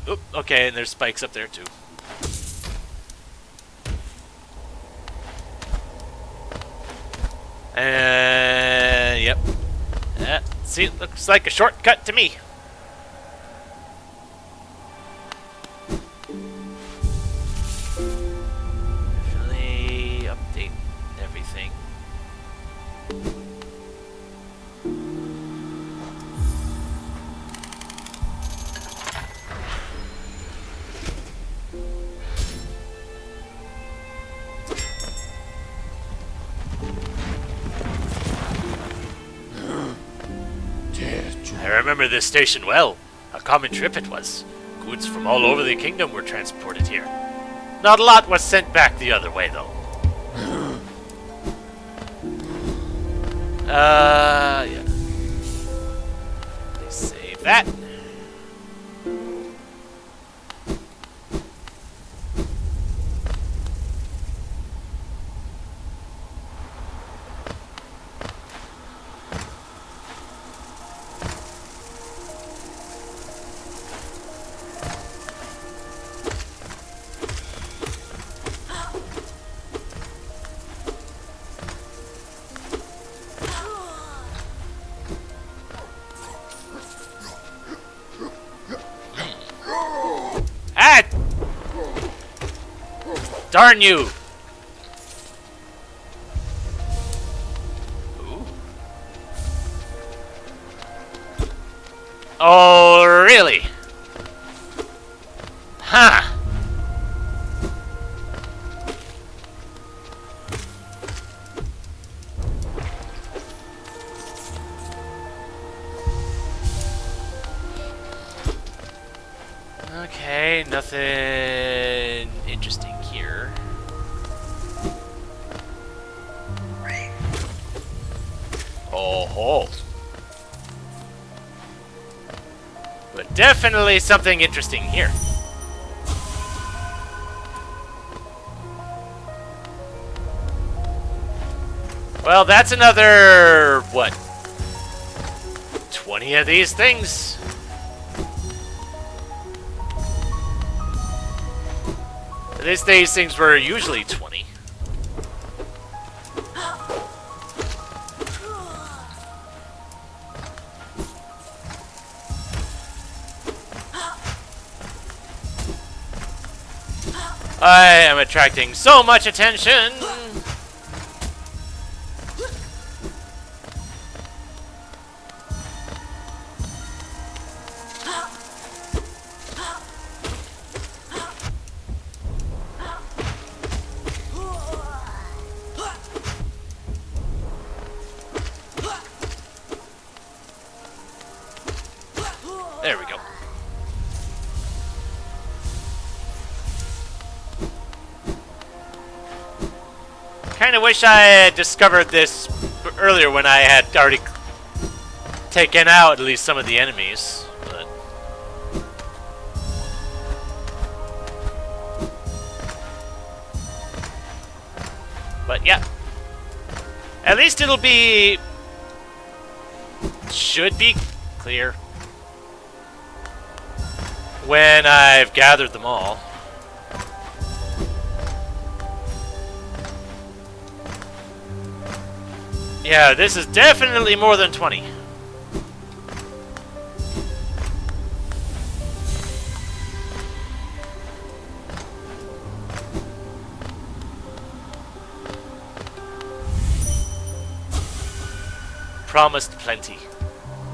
Oop, okay, and there's spikes up there too. Yep. See, it looks like a shortcut to me. Definitely update everything. I remember this station well. A common trip it was. Goods from all over the kingdom were transported here. Not a lot was sent back the other way, though. Yeah. Let's save that. Ah! Darn you! Ooh. Oh, really? Huh. Okay, nothing interesting here. Oh ho. But definitely something interesting here. Well, that's another, what, 20 of these things? These things were usually 20. I am attracting so much attention. There we go. Kind of wish I had discovered this earlier when I had already taken out at least some of the enemies. But yeah. At least it'll be... should be clear when I've gathered them all. Yeah, this is definitely more than 20. Promised plenty.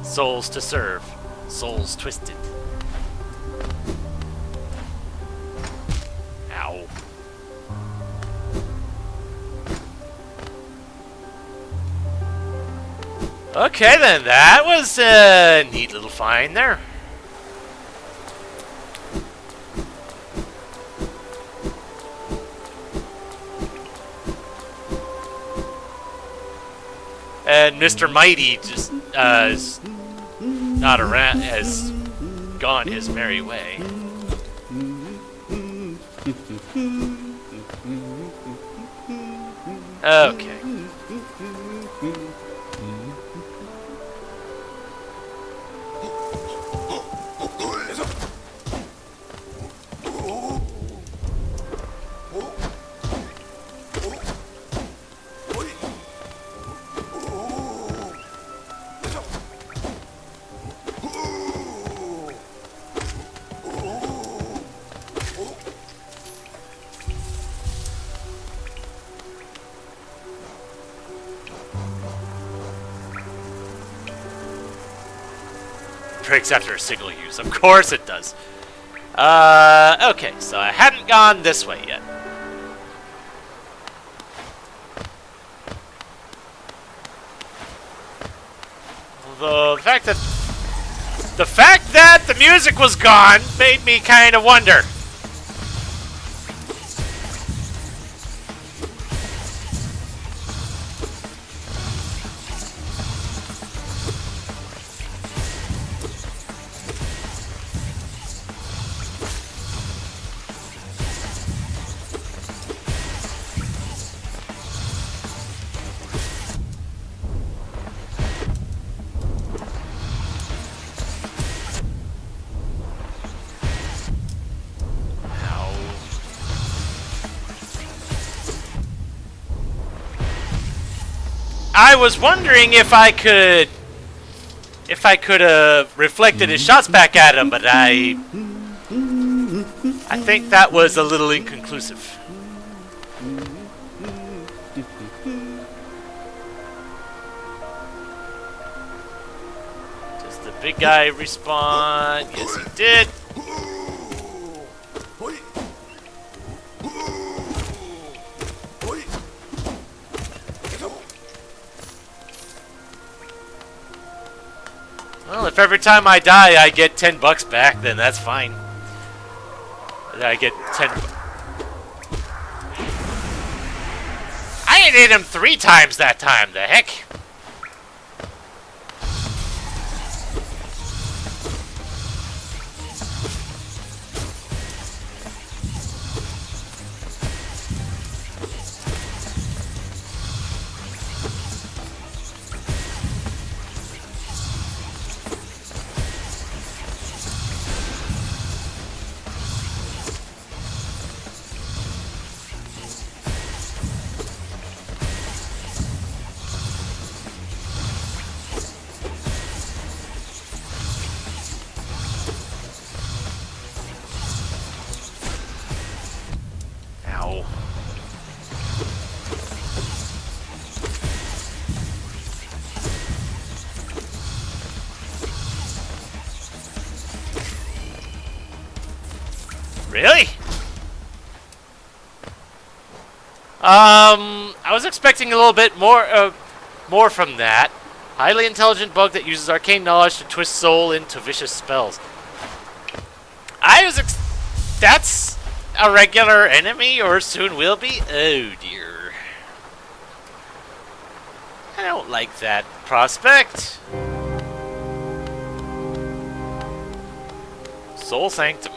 Souls to serve. Souls twisted. Ow. Okay then, that was a neat little find there. And Mr. Mighty just is not around, has gone his merry way. Okay. Breaks after a single use. Of course it does. Okay, so I hadn't gone this way yet. Although the fact that the music was gone made me kind of wonder. I was wondering if I could have reflected his shots back at him, but I think that was a little inconclusive. Does the big guy respawn? Yes, he did. Well, if every time I die I get $10 back, then that's fine. I get 10. I hit him 3 times that time. The heck? Really? I was expecting a little bit more from that. Highly intelligent bug that uses arcane knowledge to twist soul into vicious spells. That's a regular enemy, or soon will be? Oh dear. I don't like that prospect. Soul Sanctum.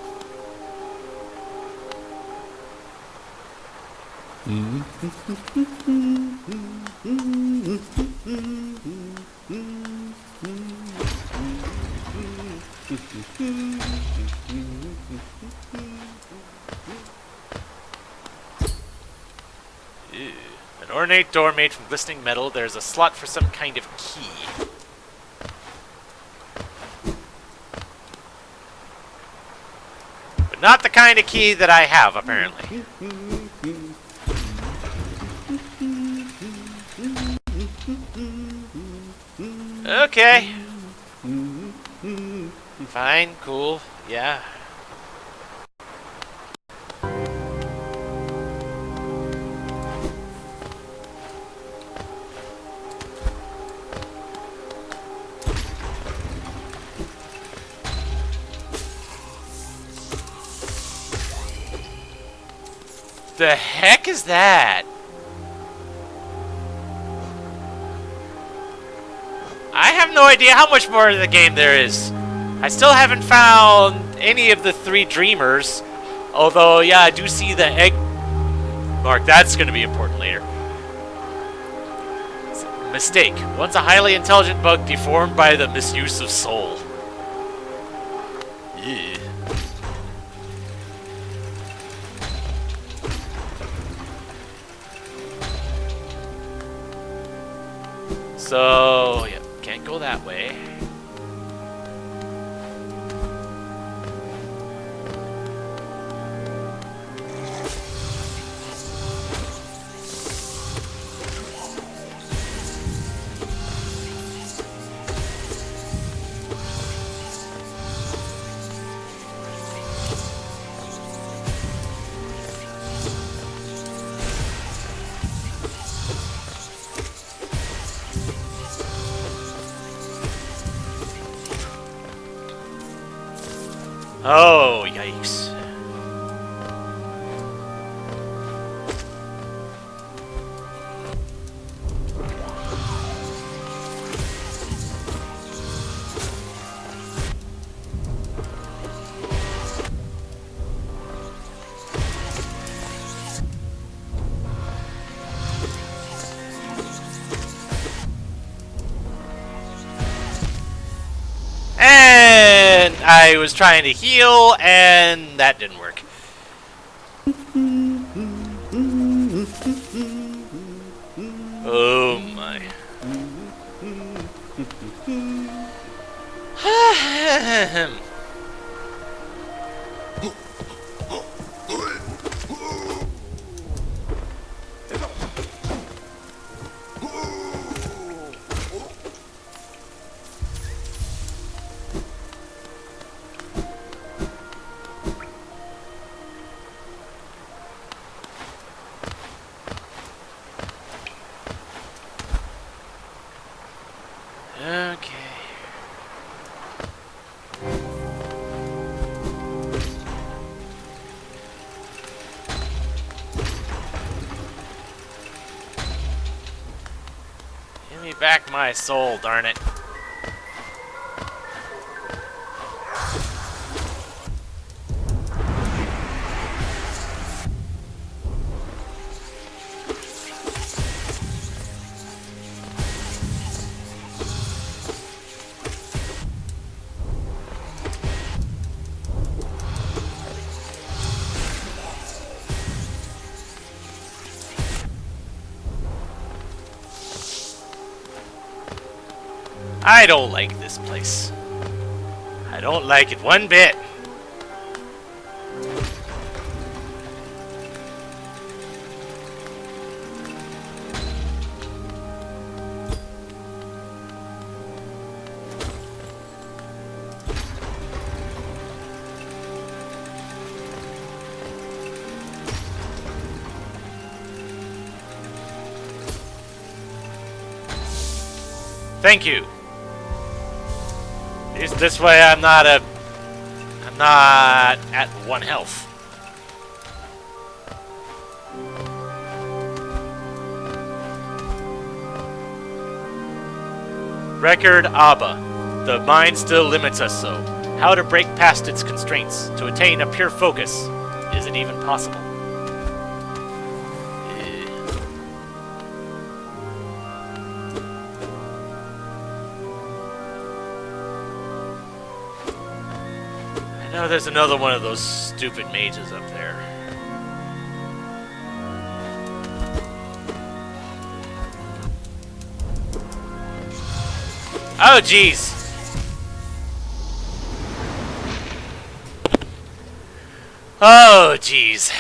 Ew. An ornate door made from glistening metal. There's a slot for some kind of key. But not the kind of key that I have, apparently. Okay. Fine, cool, yeah. The heck is that? I have no idea how much more of the game there is. I still haven't found any of the 3 dreamers. Although, yeah, I do see the egg mark. That's going to be important later. Mistake. Once a highly intelligent bug deformed by the misuse of soul. Yeah. So, yeah, can't go that way. Oh, yikes. And I was trying to heal, and that didn't work. Oh my. Okay. Give me back my soul, darn it. I don't like this place. I don't like it one bit. Thank you. This way I'm not at 1 health. Record ABBA. The mind still limits us so. How to break past its constraints to attain a pure focus. Is it even possible? I know there's another one of those stupid mages up there. Oh, jeez. Oh, jeez.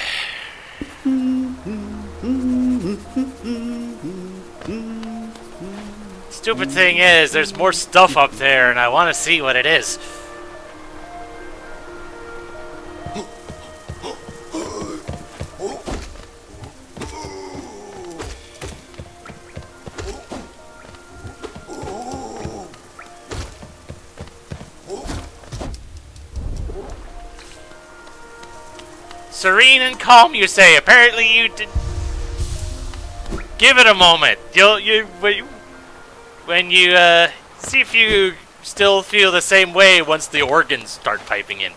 Stupid thing is, there's more stuff up there, and I want to see what it is. Serene and calm, you say. Apparently you did. Give it a moment. When you See if you still feel the same way once the organs start piping in.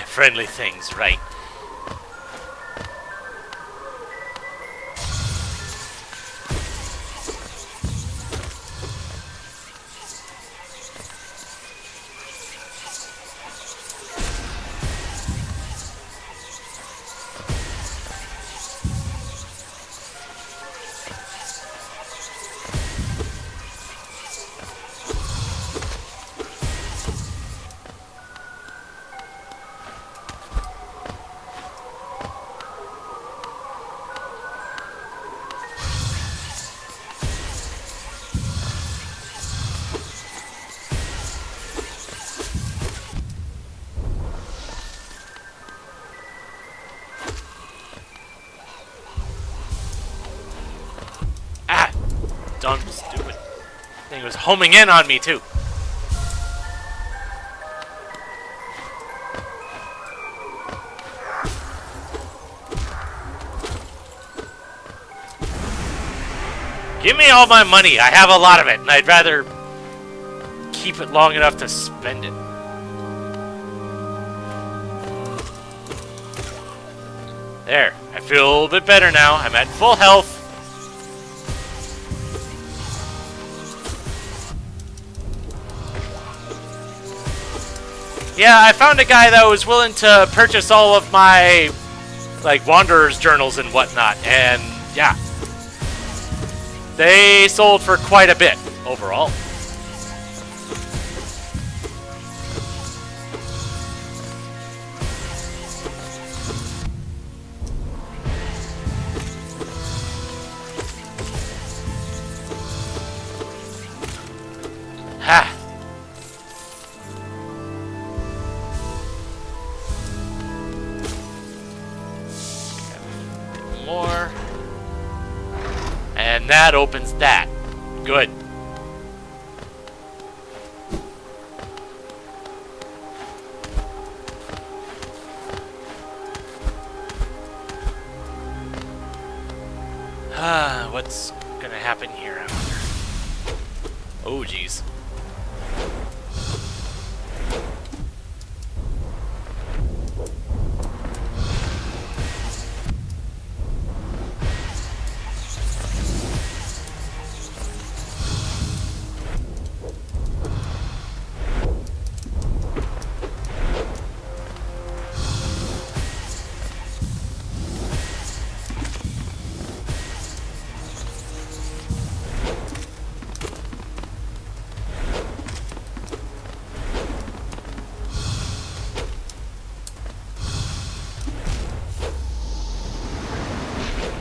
Friendly things, right? Dumb, stupid thing was homing in on me too. Give me all my money. I have a lot of it, and I'd rather keep it long enough to spend it. There. I feel a little bit better now. I'm at full health. Yeah, I found a guy that was willing to purchase all of my, like, Wanderer's journals and whatnot, and yeah. They sold for quite a bit, overall. Ha! More. And that opens that. Good. What's gonna happen here, I wonder? Oh, geez.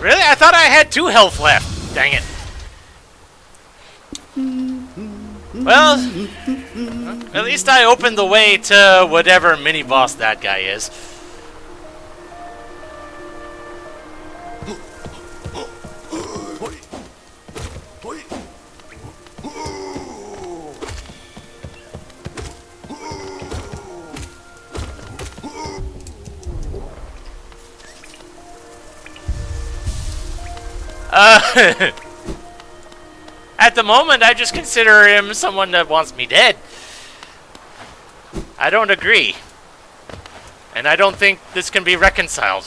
Really? I thought I had 2 health left. Dang it. Well, at least I opened the way to whatever mini-boss that guy is. At the moment, I just consider him someone that wants me dead. I don't agree. And I don't think this can be reconciled.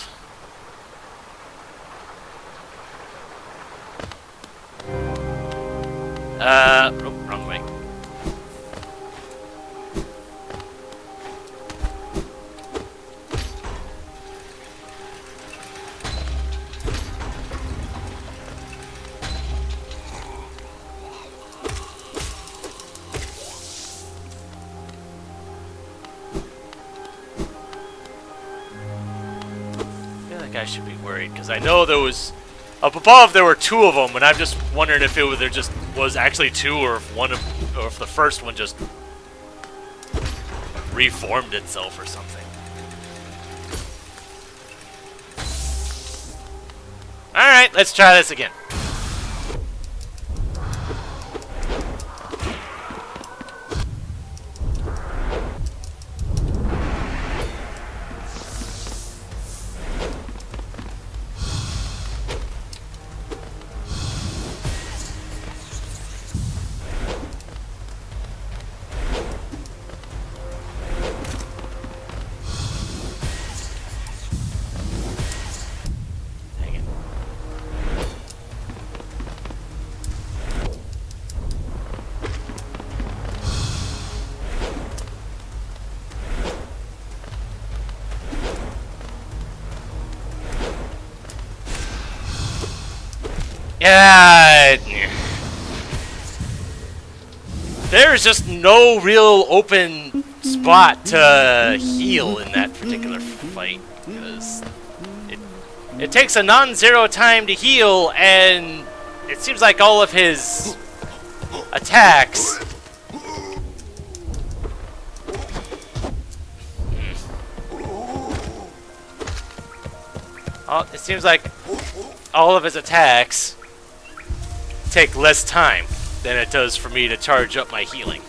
Oh, wrong way. I should be worried because I know there was up above there were 2 of them, and I'm just wondering if there just was actually 2, or if or if the first one just reformed itself or something. Alright, let's try this again. Yeah, there's just no real open spot to heal in that particular fight, because it takes a non-zero time to heal, and it seems like all of his attacks it seems like all of his attacks take less time than it does for me to charge up my healing.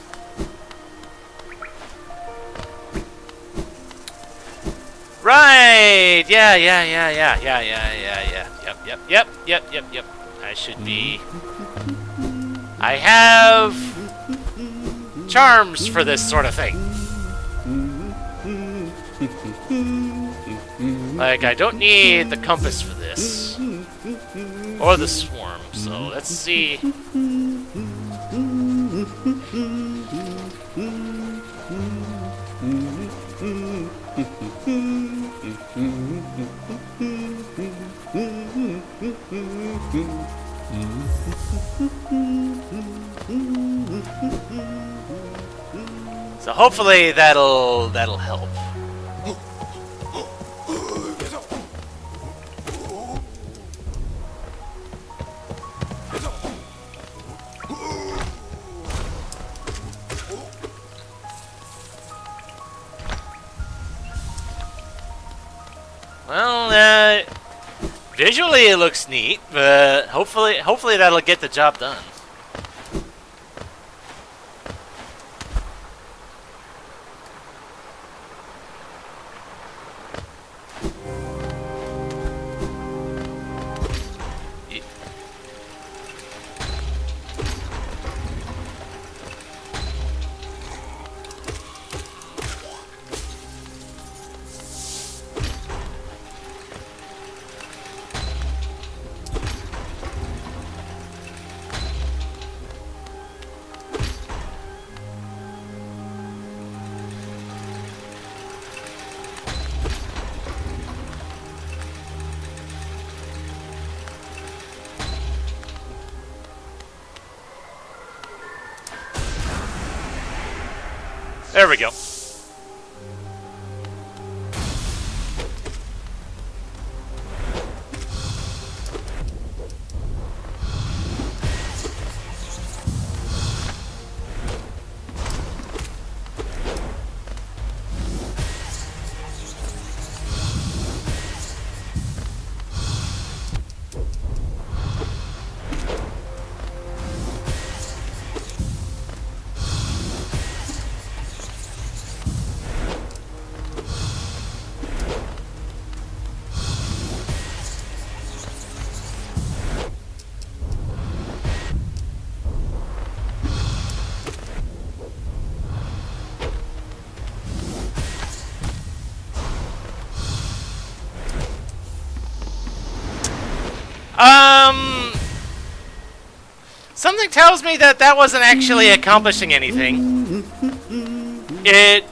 Right! Yeah. Yep. I should be. I have charms for this sort of thing. Like, I don't need the compass for this. Or the swarm, so let's see. So hopefully that'll help. Well, visually it looks neat, but hopefully that'll get the job done. There we go. Something tells me that that wasn't actually accomplishing anything. It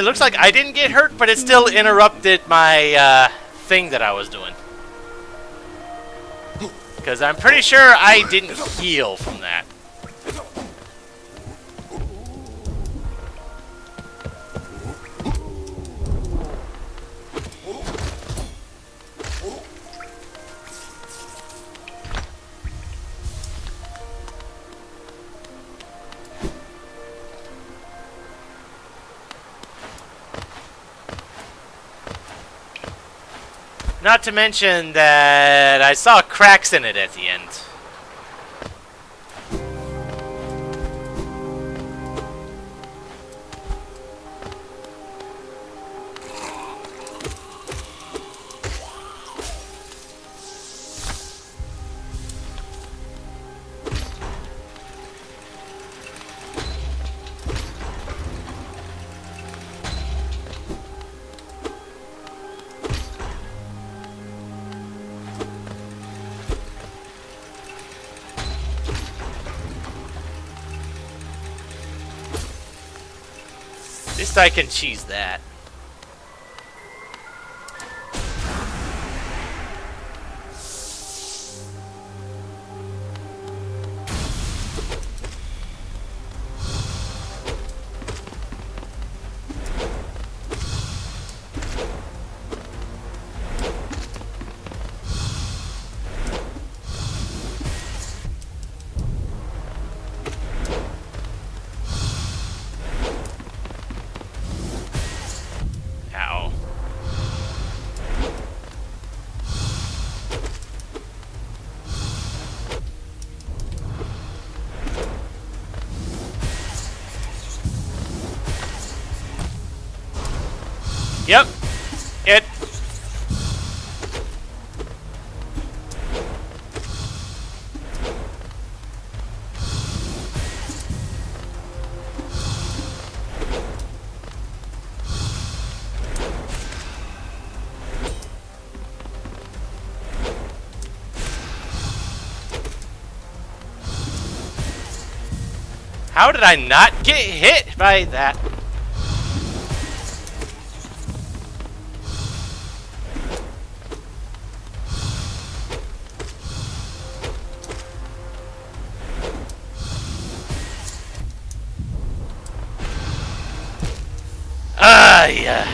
looks like I didn't get hurt, but it still interrupted my thing that I was doing. Because I'm pretty sure I didn't heal from that. Not to mention that I saw cracks in it at the end. At least I can cheese that. Ow. Yep. It. How did I not get hit by that? Ah, yeah.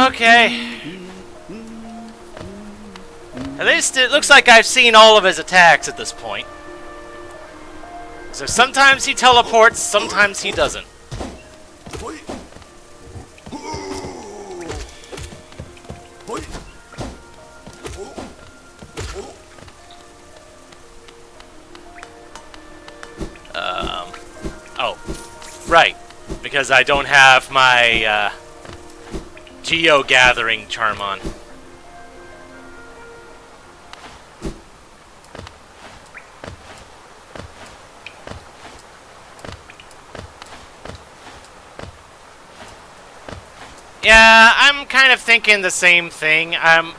Okay. At least it looks like I've seen all of his attacks at this point. So sometimes he teleports, sometimes he doesn't. Oh, right. Because I don't have my geo-gathering charm on. Yeah, I'm kind of thinking the same thing. I'm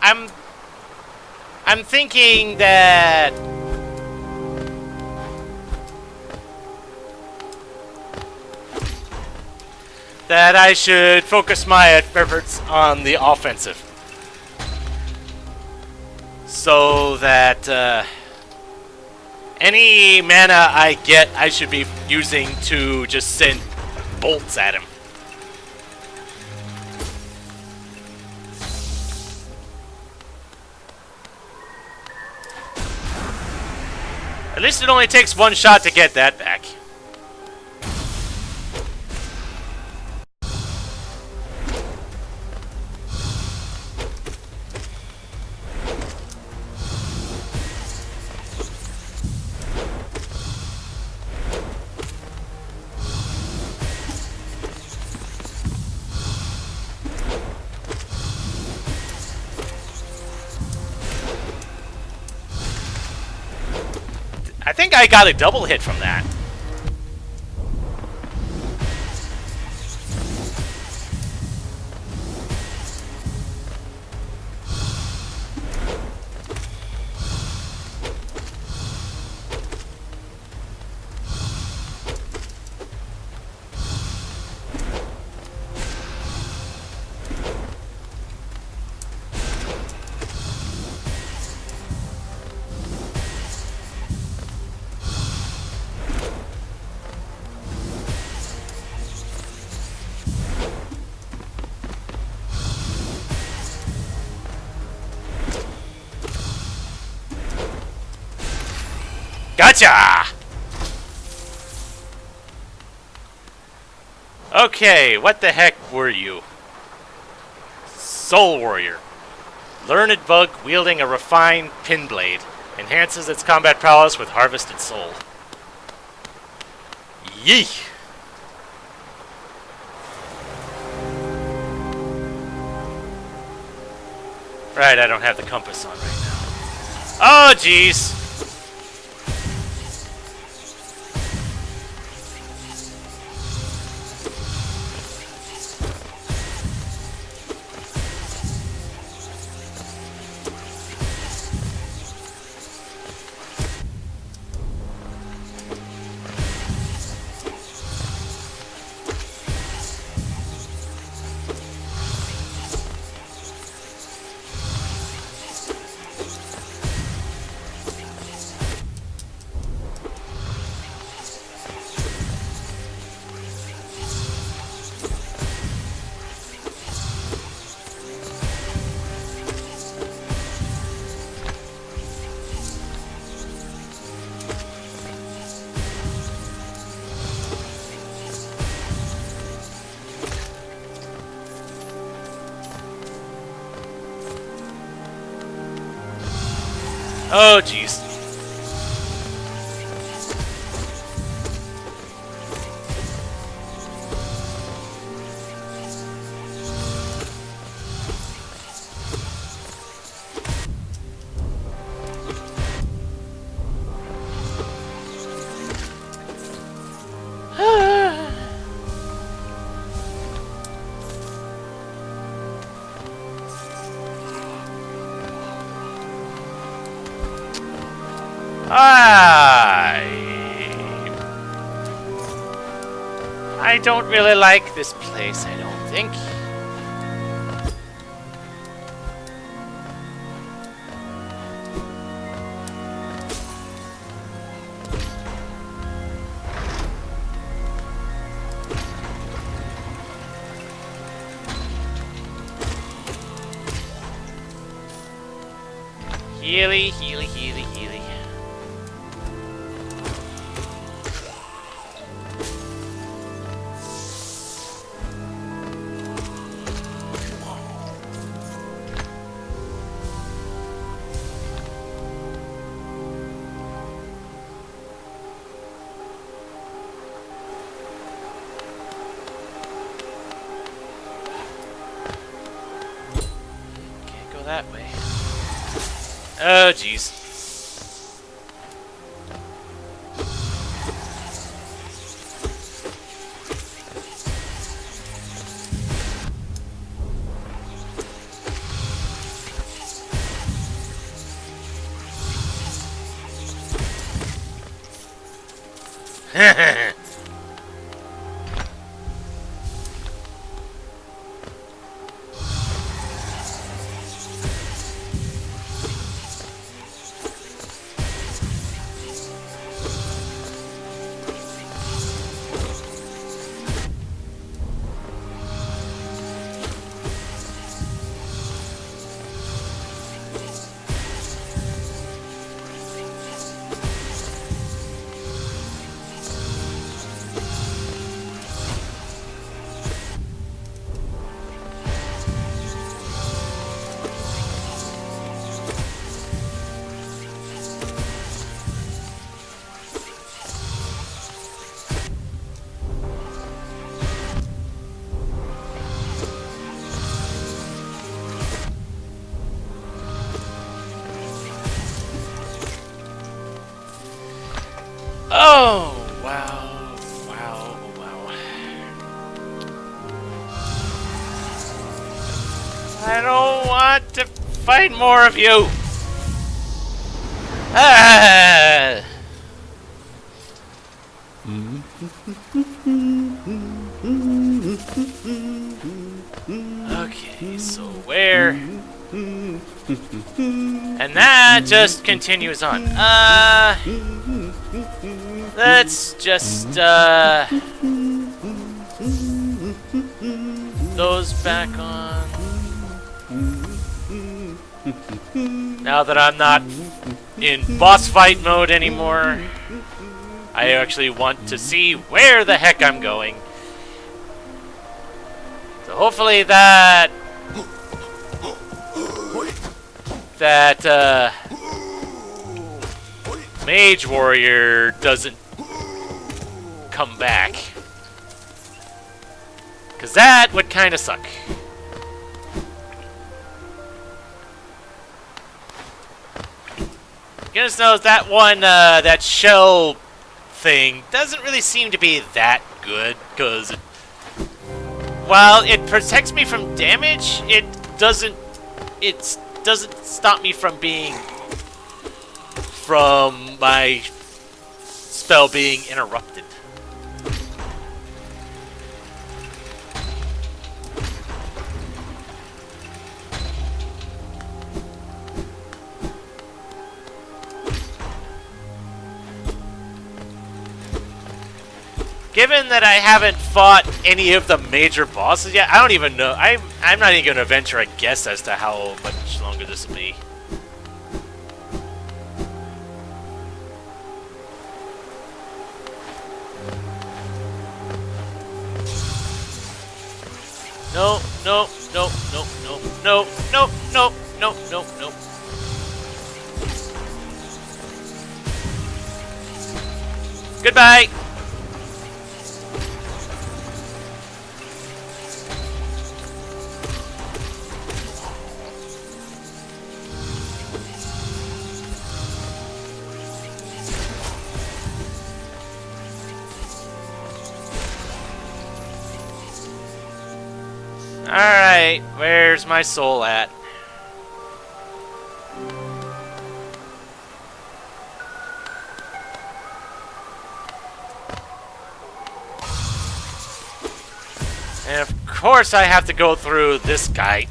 thinking that I should focus my efforts on the offensive, so that any mana I get, I should be using to just send bolts at him. At least it only takes one shot to get that back. I think I got a double hit from that. Gotcha! Okay, what the heck were you? Soul Warrior. Learned bug wielding a refined pin blade. Enhances its combat prowess with harvested soul. Yee! Right, I don't have the compass on right now. Oh, jeez! Oh, jeez. I don't really like this place, I don't think. Healy, healy, healy, healy. Can't go that way. Oh, jeez. Oh, wow, wow, wow. I don't want to fight more of you. Ah! Okay, so where? And that just continues on. Let's just, those back on. Now that I'm not in boss fight mode anymore, I actually want to see where the heck I'm going. So hopefully that mage warrior doesn't come back. Because that would kind of suck. Goodness knows that one, that shell thing doesn't really seem to be that good, because while it protects me from damage, it doesn't stop me from my spell being interrupted. Given that I haven't fought any of the major bosses yet, I don't even know. I'm not even going to venture a guess as to how much longer this will be. No, no, no, no, no, no, no, no, no, no, no. Goodbye. Alright, where's my soul at? And of course I have to go through this guy.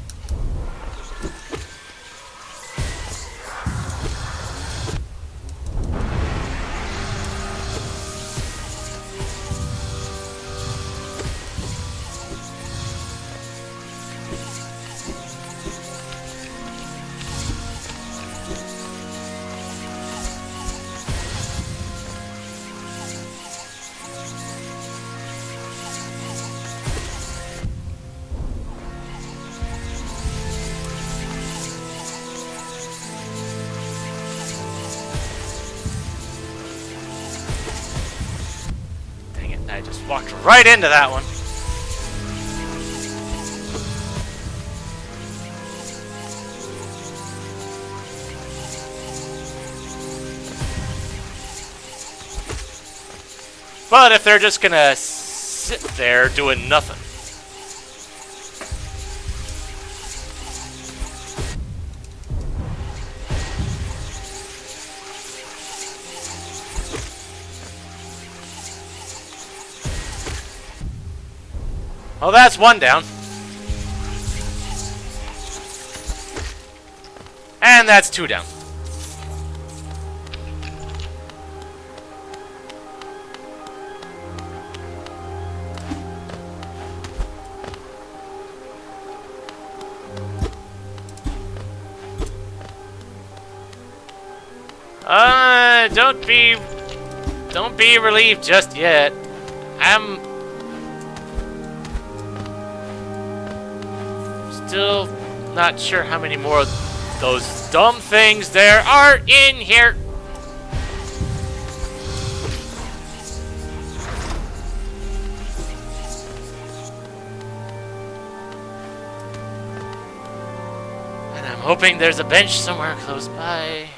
I just walked right into that one. But if they're just gonna sit there doing nothing. Oh, that's one down. And that's two down. Don't be relieved just yet. I'm still not sure how many more of those dumb things there are in here. And I'm hoping there's a bench somewhere close by.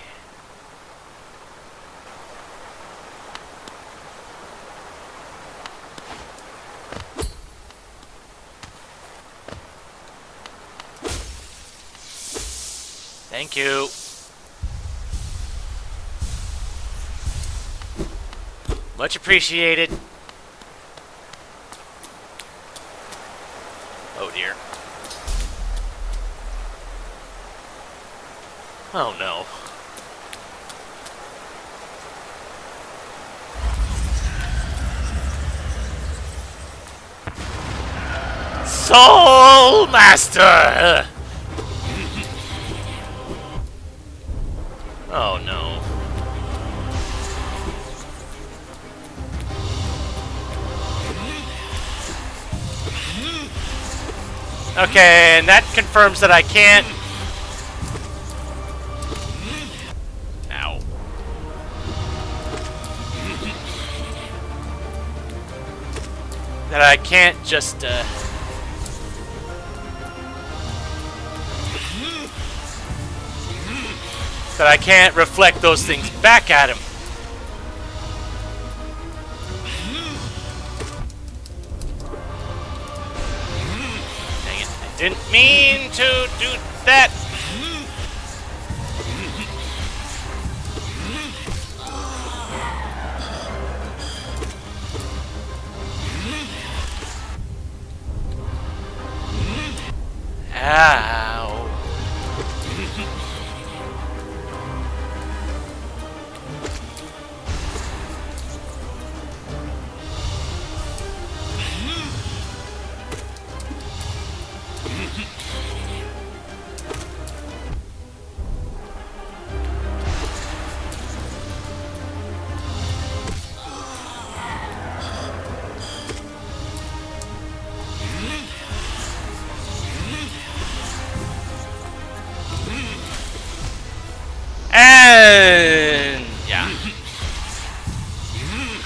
Thank you. Much appreciated. Oh dear. Oh no. Soul Master! Oh no. Okay, and that confirms that I can't... Ow. That I can't just, that I can't reflect those things back at him. Dang it, I didn't mean to do that. Ow. And yeah.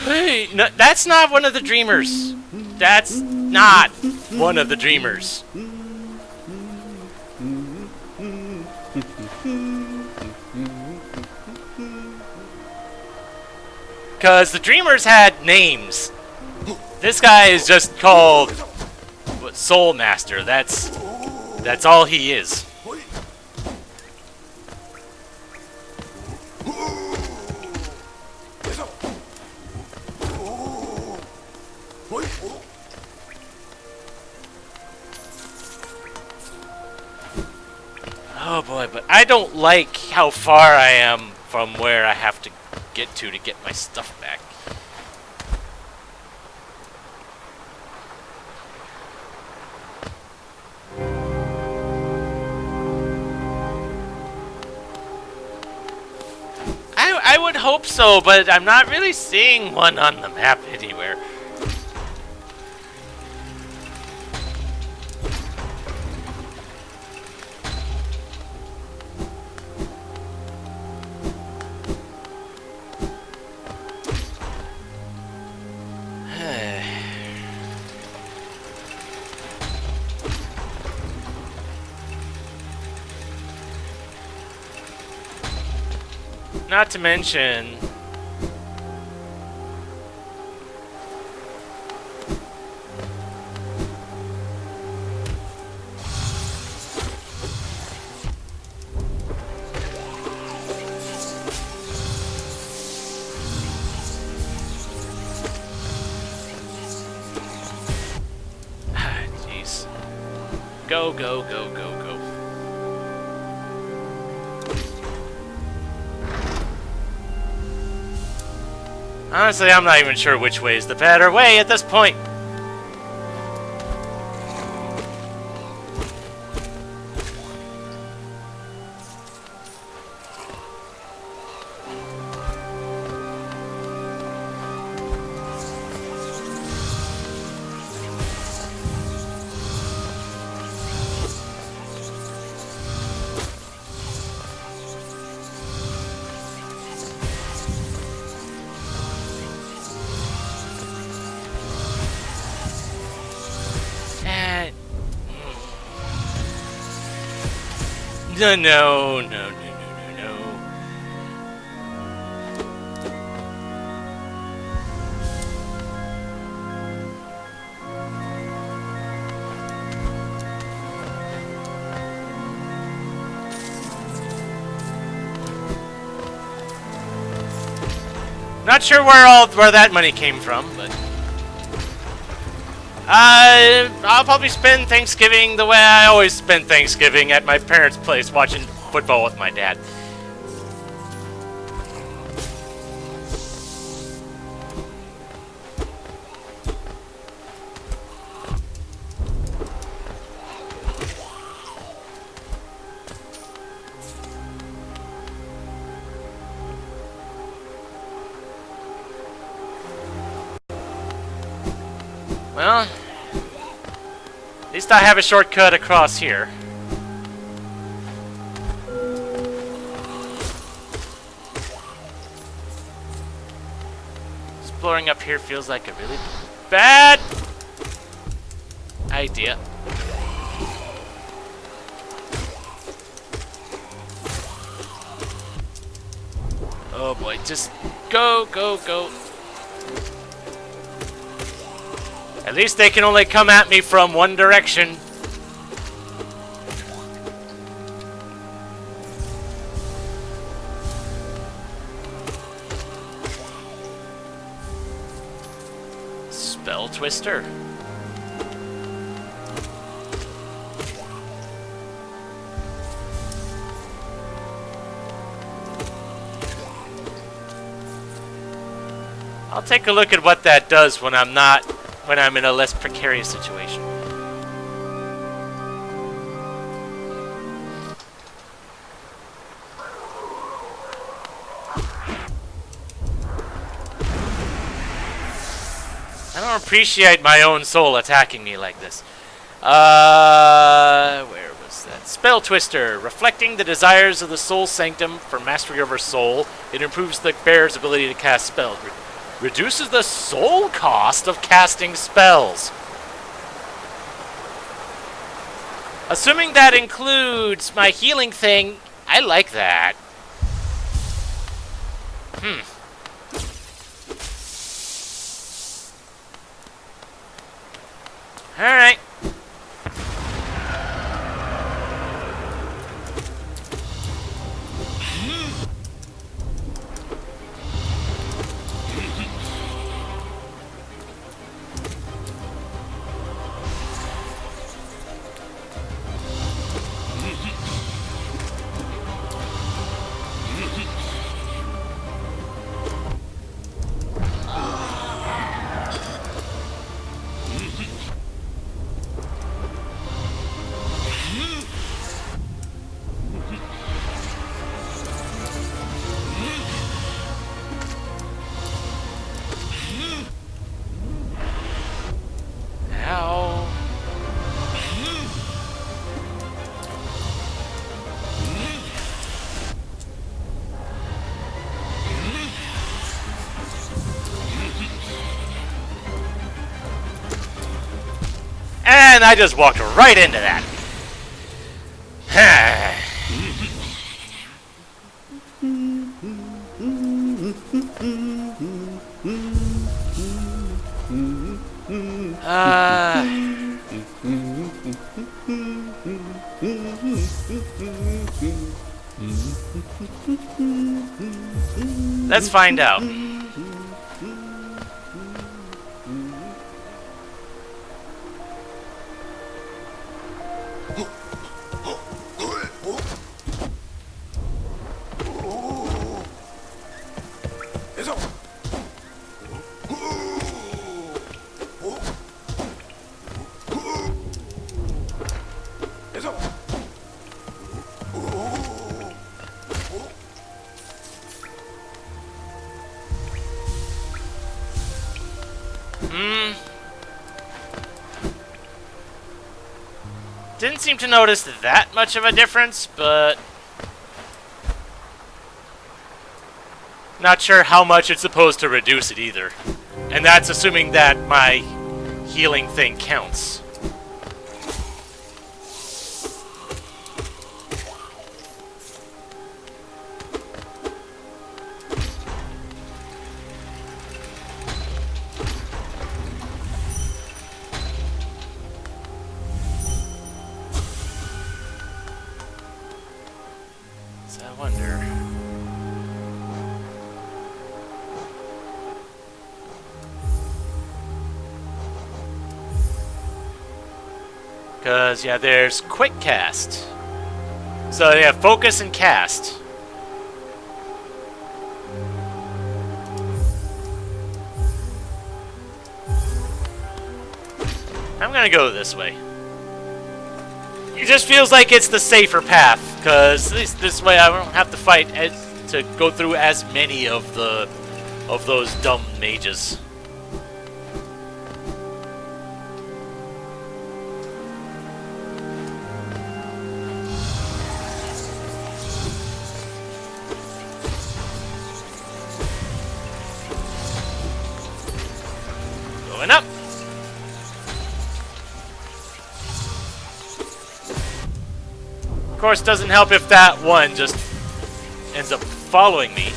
Hey, no, that's not one of the dreamers. That's not one of the dreamers. Because the dreamers had names. This guy is just called Soul Master. That's all he is. Oh boy, but I don't like how far I am from where I have to get my stuff back. I would hope so, but I'm not really seeing one on the map anywhere. Not to mention... Jeez. Go, go, go, go, go. Honestly, I'm not even sure which way is the better way at this point. No, no, no, no, no, no, no. Not sure where that money came from, but I'll probably spend Thanksgiving the way I always spend Thanksgiving, at my parents' place watching football with my dad. Well, at least I have a shortcut across here. Exploring up here feels like a really bad idea. Oh boy, just go, go, go. At least they can only come at me from one direction. Spell Twister. I'll take a look at what that does when I'm in a less precarious situation. I don't appreciate my own soul attacking me like this. Where was that? Spell Twister. Reflecting the desires of the Soul Sanctum for mastery over soul, it improves the bearer's ability to cast spells. Reduces the soul cost of casting spells. Assuming that includes my healing thing, I like that. Alright. Ow. And I just walked right into that. Let's find out. Didn't seem to notice that much of a difference, but not sure how much it's supposed to reduce it either. And that's assuming that my healing thing counts. So I wonder. Because, yeah, there's quick cast. So, yeah, focus and cast. I'm gonna go this way. It just feels like it's the safer path, because this way I don't have to fight to go through as many of those dumb mages. Going up. Of course, doesn't help if that one just ends up following me.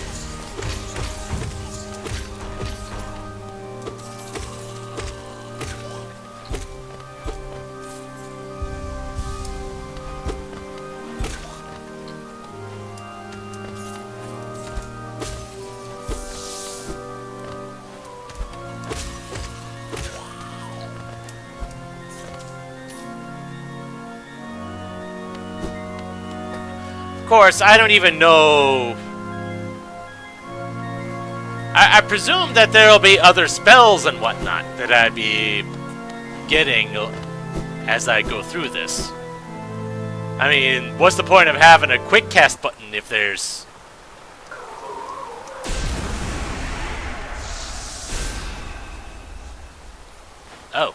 Of course, I don't even know. I presume that there'll be other spells and whatnot that I'd be getting as I go through this. I mean, what's the point of having a quick cast button if there's... Oh.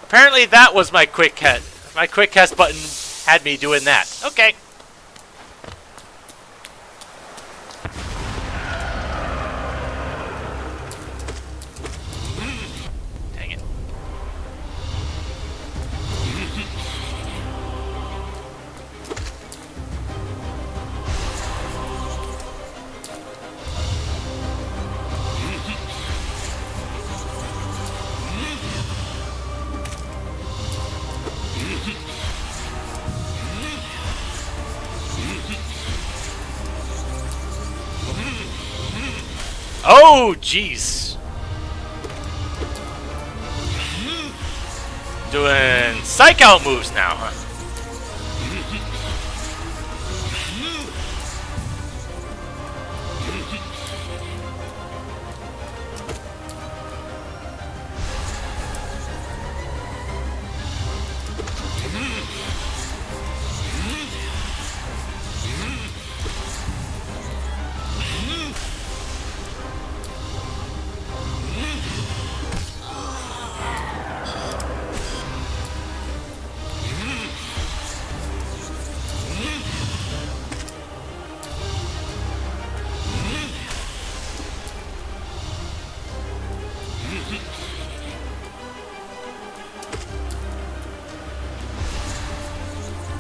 Apparently that was my quick cast. My quick cast button had me doing that. Okay. Dang it. Oh, jeez. Doing psych out moves now, huh?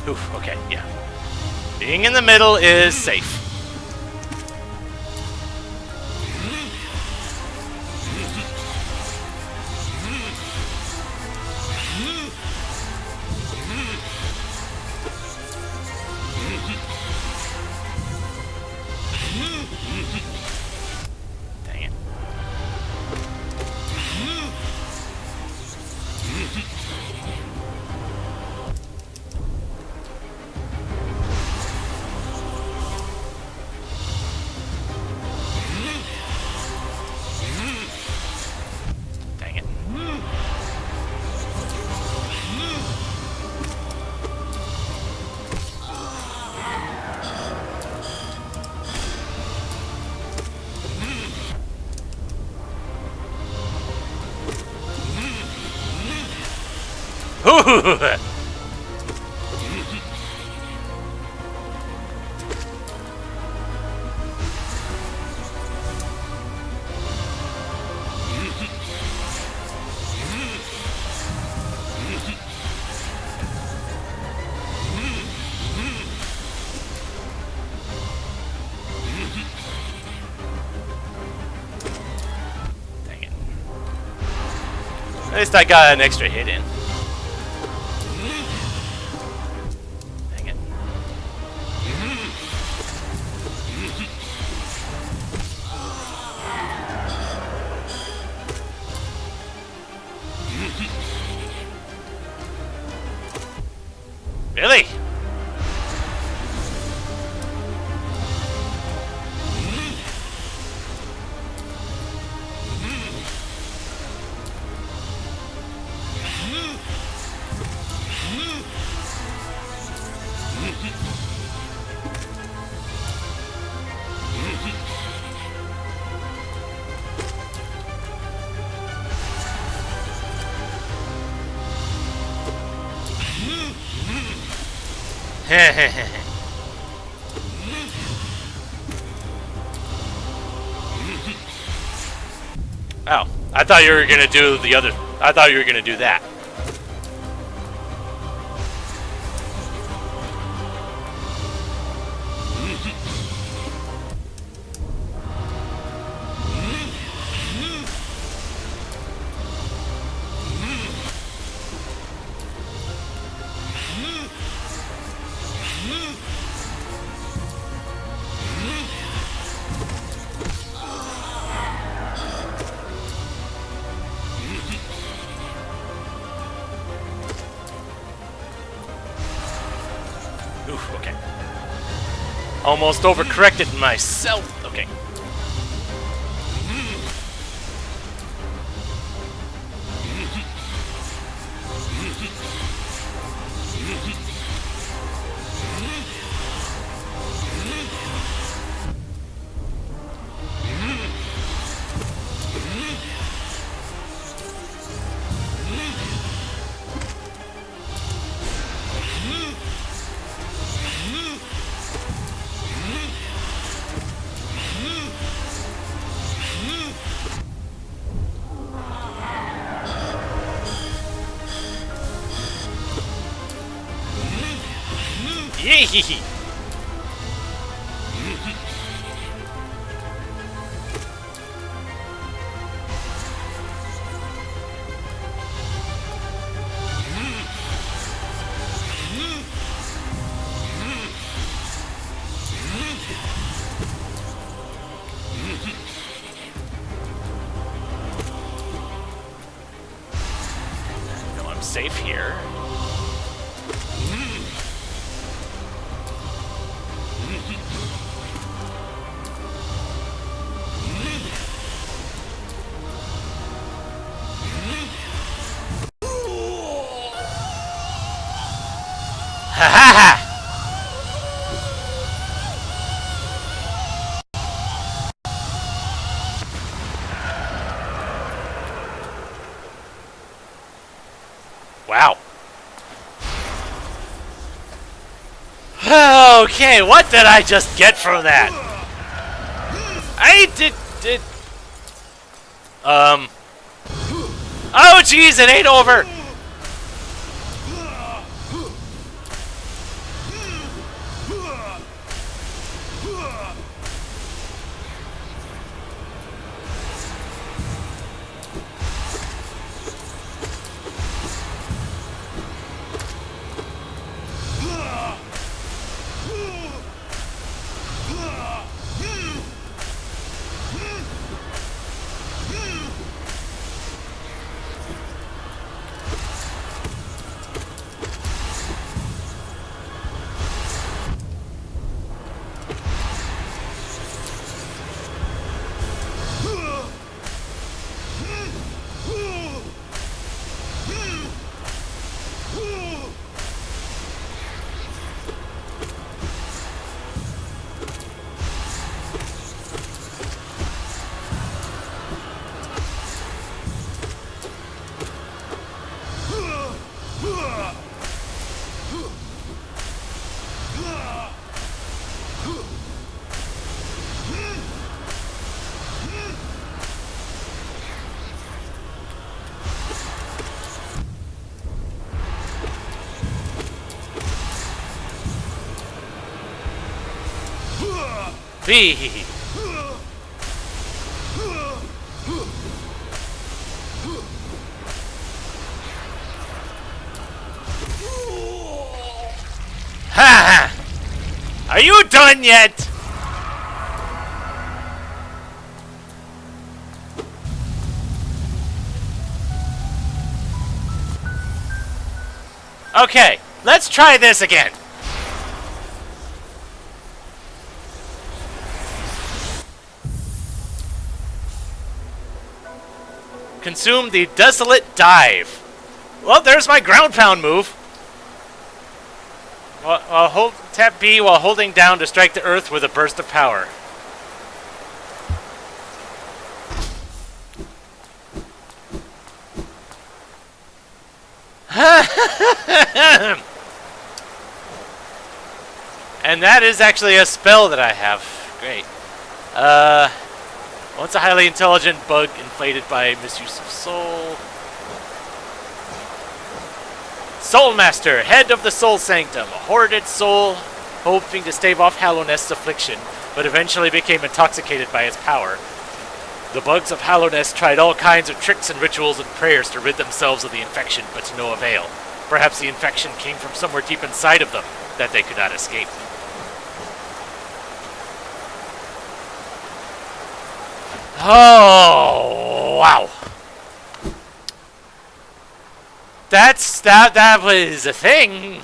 Oof, okay, yeah. Being in the middle is safe. Dang it. Dang it. Ooh. Dang it. At least I got an extra hit in. Dang it. Really? Oh, I thought you were gonna do the other. I thought you were gonna do that. Oof, okay. Almost overcorrected myself. Okay. Yee. No, I'm safe here. Ha ha ha! Wow. Okay, what did I just get from that? I did. Oh, jeez, it ain't over. Bee. Ha! Are you done yet? Okay, let's try this again. Consume the Desolate Dive. Well, there's my ground pound move. Hold tap B while holding down to strike the earth with a burst of power. And that is actually a spell that I have. Great. Once a highly intelligent bug inflated by misuse of soul. Soul Master, head of the Soul Sanctum, a hoarded soul hoping to stave off Hallownest's affliction, but eventually became intoxicated by its power. The bugs of Hallownest tried all kinds of tricks and rituals and prayers to rid themselves of the infection, but to no avail. Perhaps the infection came from somewhere deep inside of them that they could not escape. Oh, wow. That was a thing.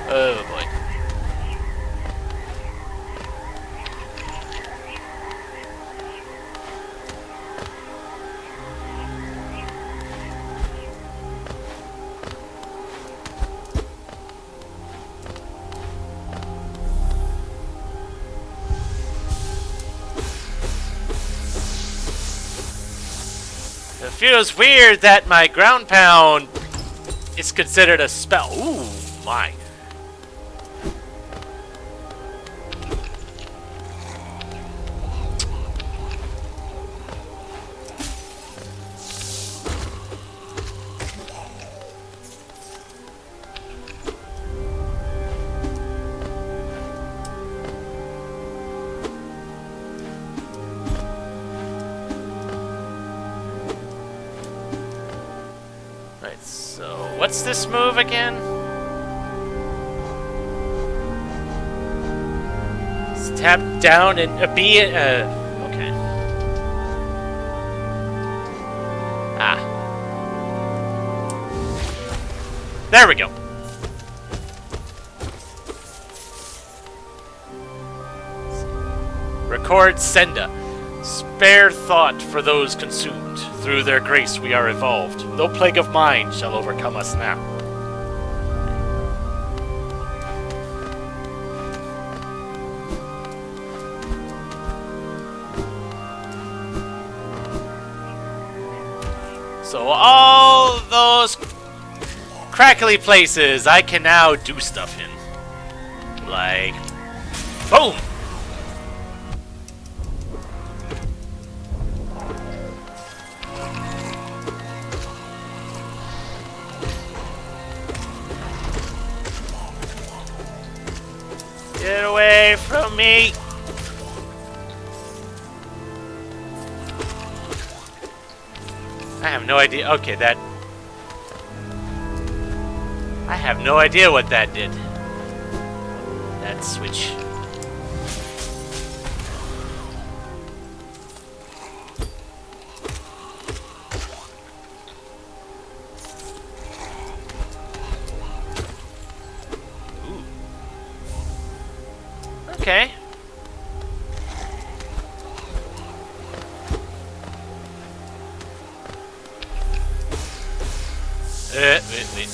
Oh boy. It feels weird that my ground pound is considered a spell. Ooh, my. Right, so what's this move again? It's tap down and okay. Ah. There we go. Record Senda. Spare thought for those consumed. Through their grace we are evolved. No plague of mind shall overcome us now. So all those crackly places I can now do stuff in. Like, boom! Get away from me! I have no idea. Okay, that... I have no idea what that did. That switch. Okay. Wait.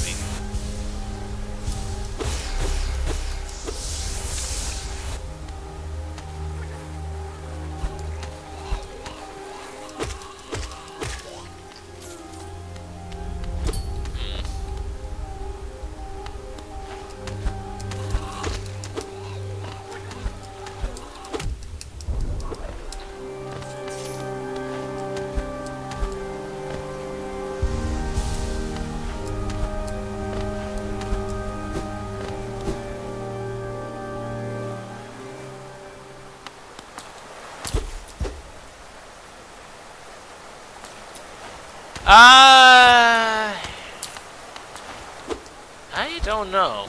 I don't know.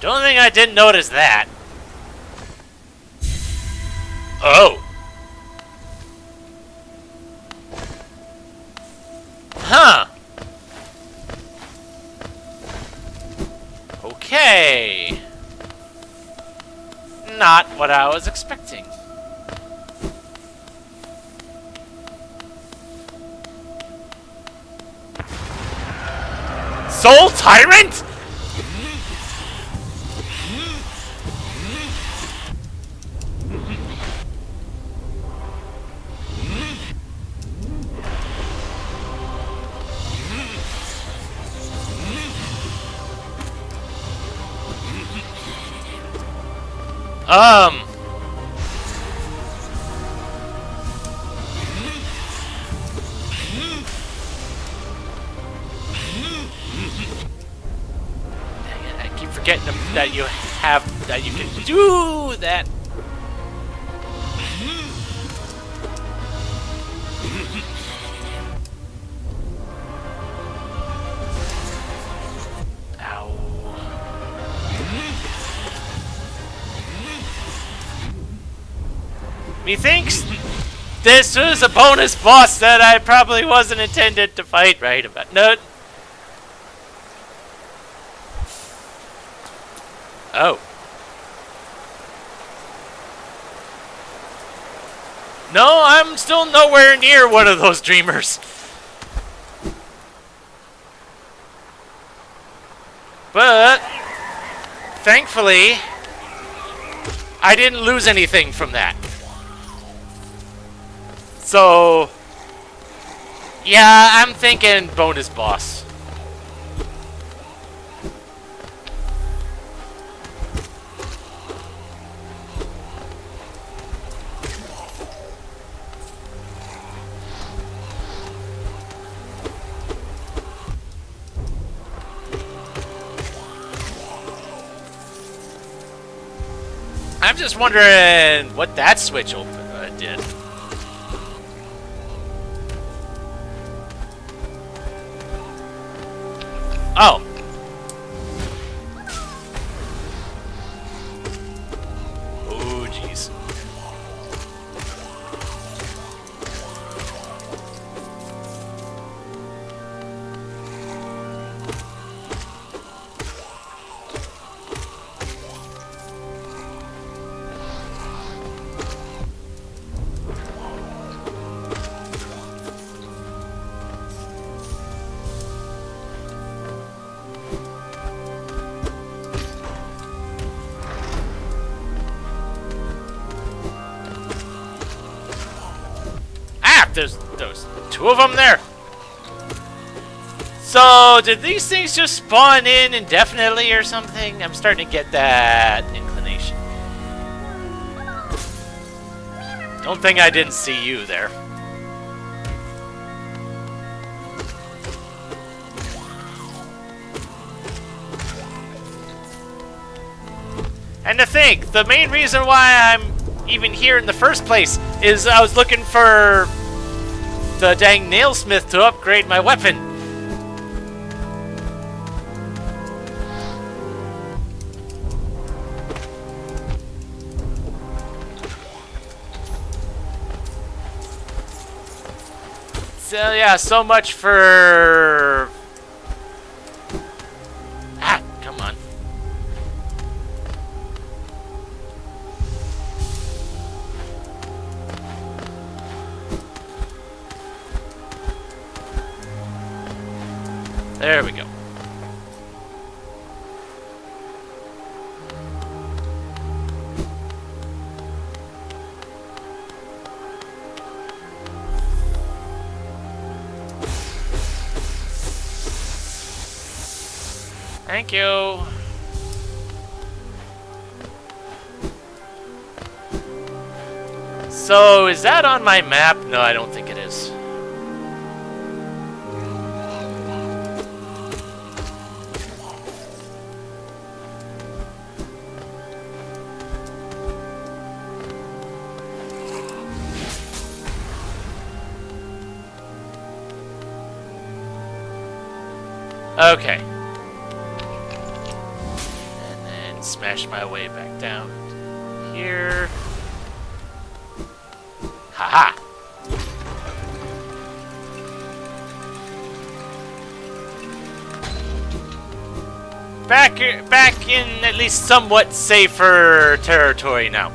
Don't think I didn't notice that. Oh. Huh. Okay. Not what I was expecting. Soul Tyrant? Dang it, I keep forgetting that you can do that. Methinks this was a bonus boss that I probably wasn't intended to fight right about. No. Oh. No, I'm still nowhere near one of those dreamers. But thankfully, I didn't lose anything from that. So, yeah, I'm thinking bonus boss. I'm just wondering what that switch did. Oh. Oh, jeez. There's two of them there. So, did these things just spawn in indefinitely or something? I'm starting to get that inclination. Don't think I didn't see you there. And to think, the main reason why I'm even here in the first place is I was looking for the dang nailsmith to upgrade my weapon. So yeah, so much for... Ah, come on. There we go. Thank you. So, is that on my map? No, I don't think it is. Okay. And then smash my way back down here. Haha! Back in at least somewhat safer territory now.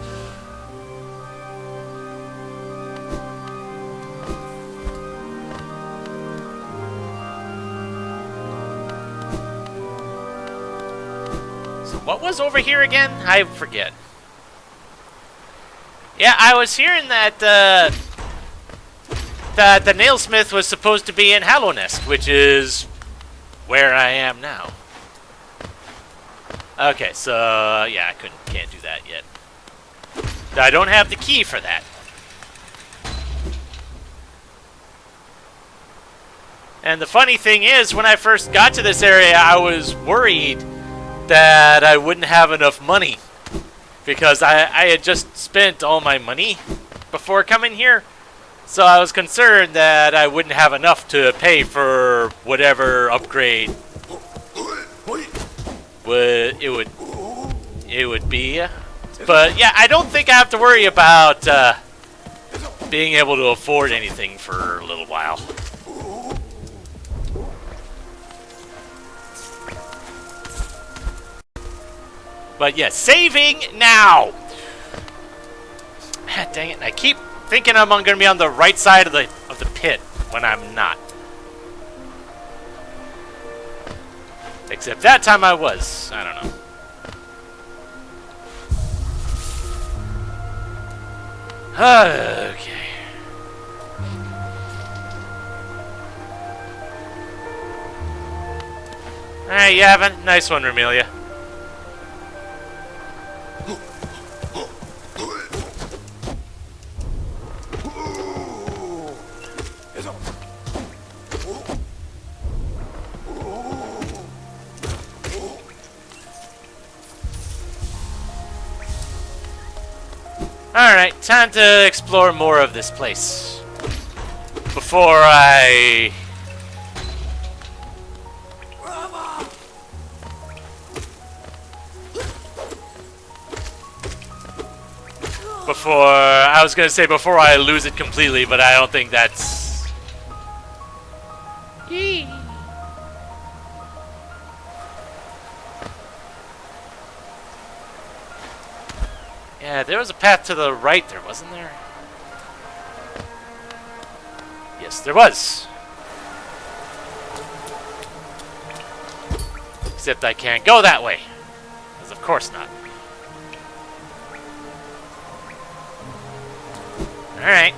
What was over here again? I forget. Yeah, I was hearing that that the nailsmith was supposed to be in Hallownest, which is where I am now. Okay, so yeah, can't do that yet. I don't have the key for that. And the funny thing is, when I first got to this area, I was worried that I wouldn't have enough money. Because I had just spent all my money before coming here. So I was concerned that I wouldn't have enough to pay for whatever upgrade it would be. But yeah, I don't think I have to worry about being able to afford anything for a little while. But yeah, saving now! Dang it, I keep thinking I'm going to be on the right side of the pit when I'm not. Except that time I was. I don't know. Okay. Alright, you have a nice one, Romelia. Alright, time to explore more of this place. Before I... I was gonna say before I lose it completely, but I don't think that's... Yee. Yeah, there was a path to the right there, wasn't there? Yes, there was. Except I can't go that way. Because of course not. Alright.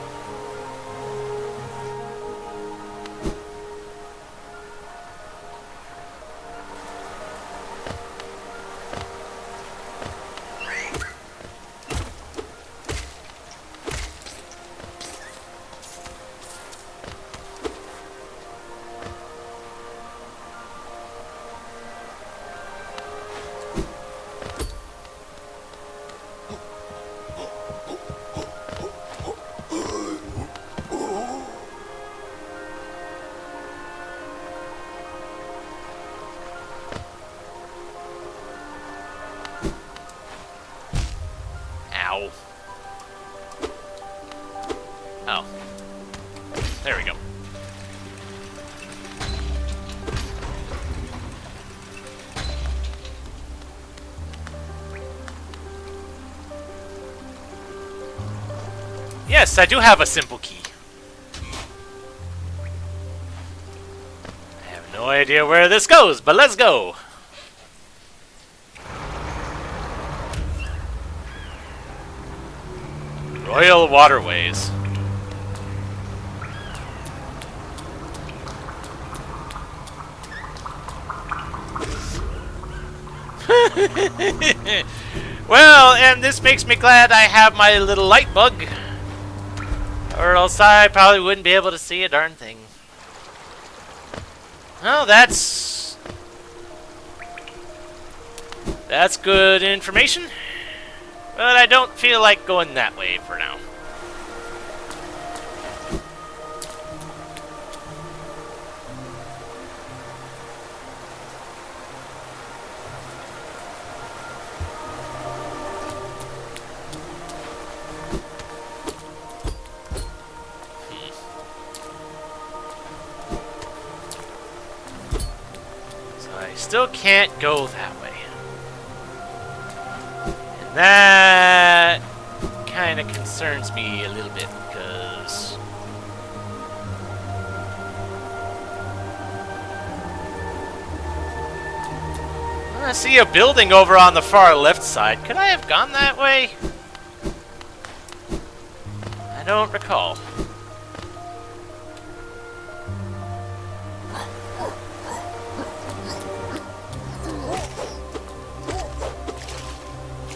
Ow. Oh. There we go. Yes, I do have a simple key. I have no idea where this goes, but let's go. Royal Waterways. Well, and this makes me glad I have my little light bug. Or else I probably wouldn't be able to see a darn thing. Well, that's good information. But I don't feel like going that way for now. So I still can't go that way. That kind of concerns me a little bit because I see a building over on the far left side. Could I have gone that way? I don't recall.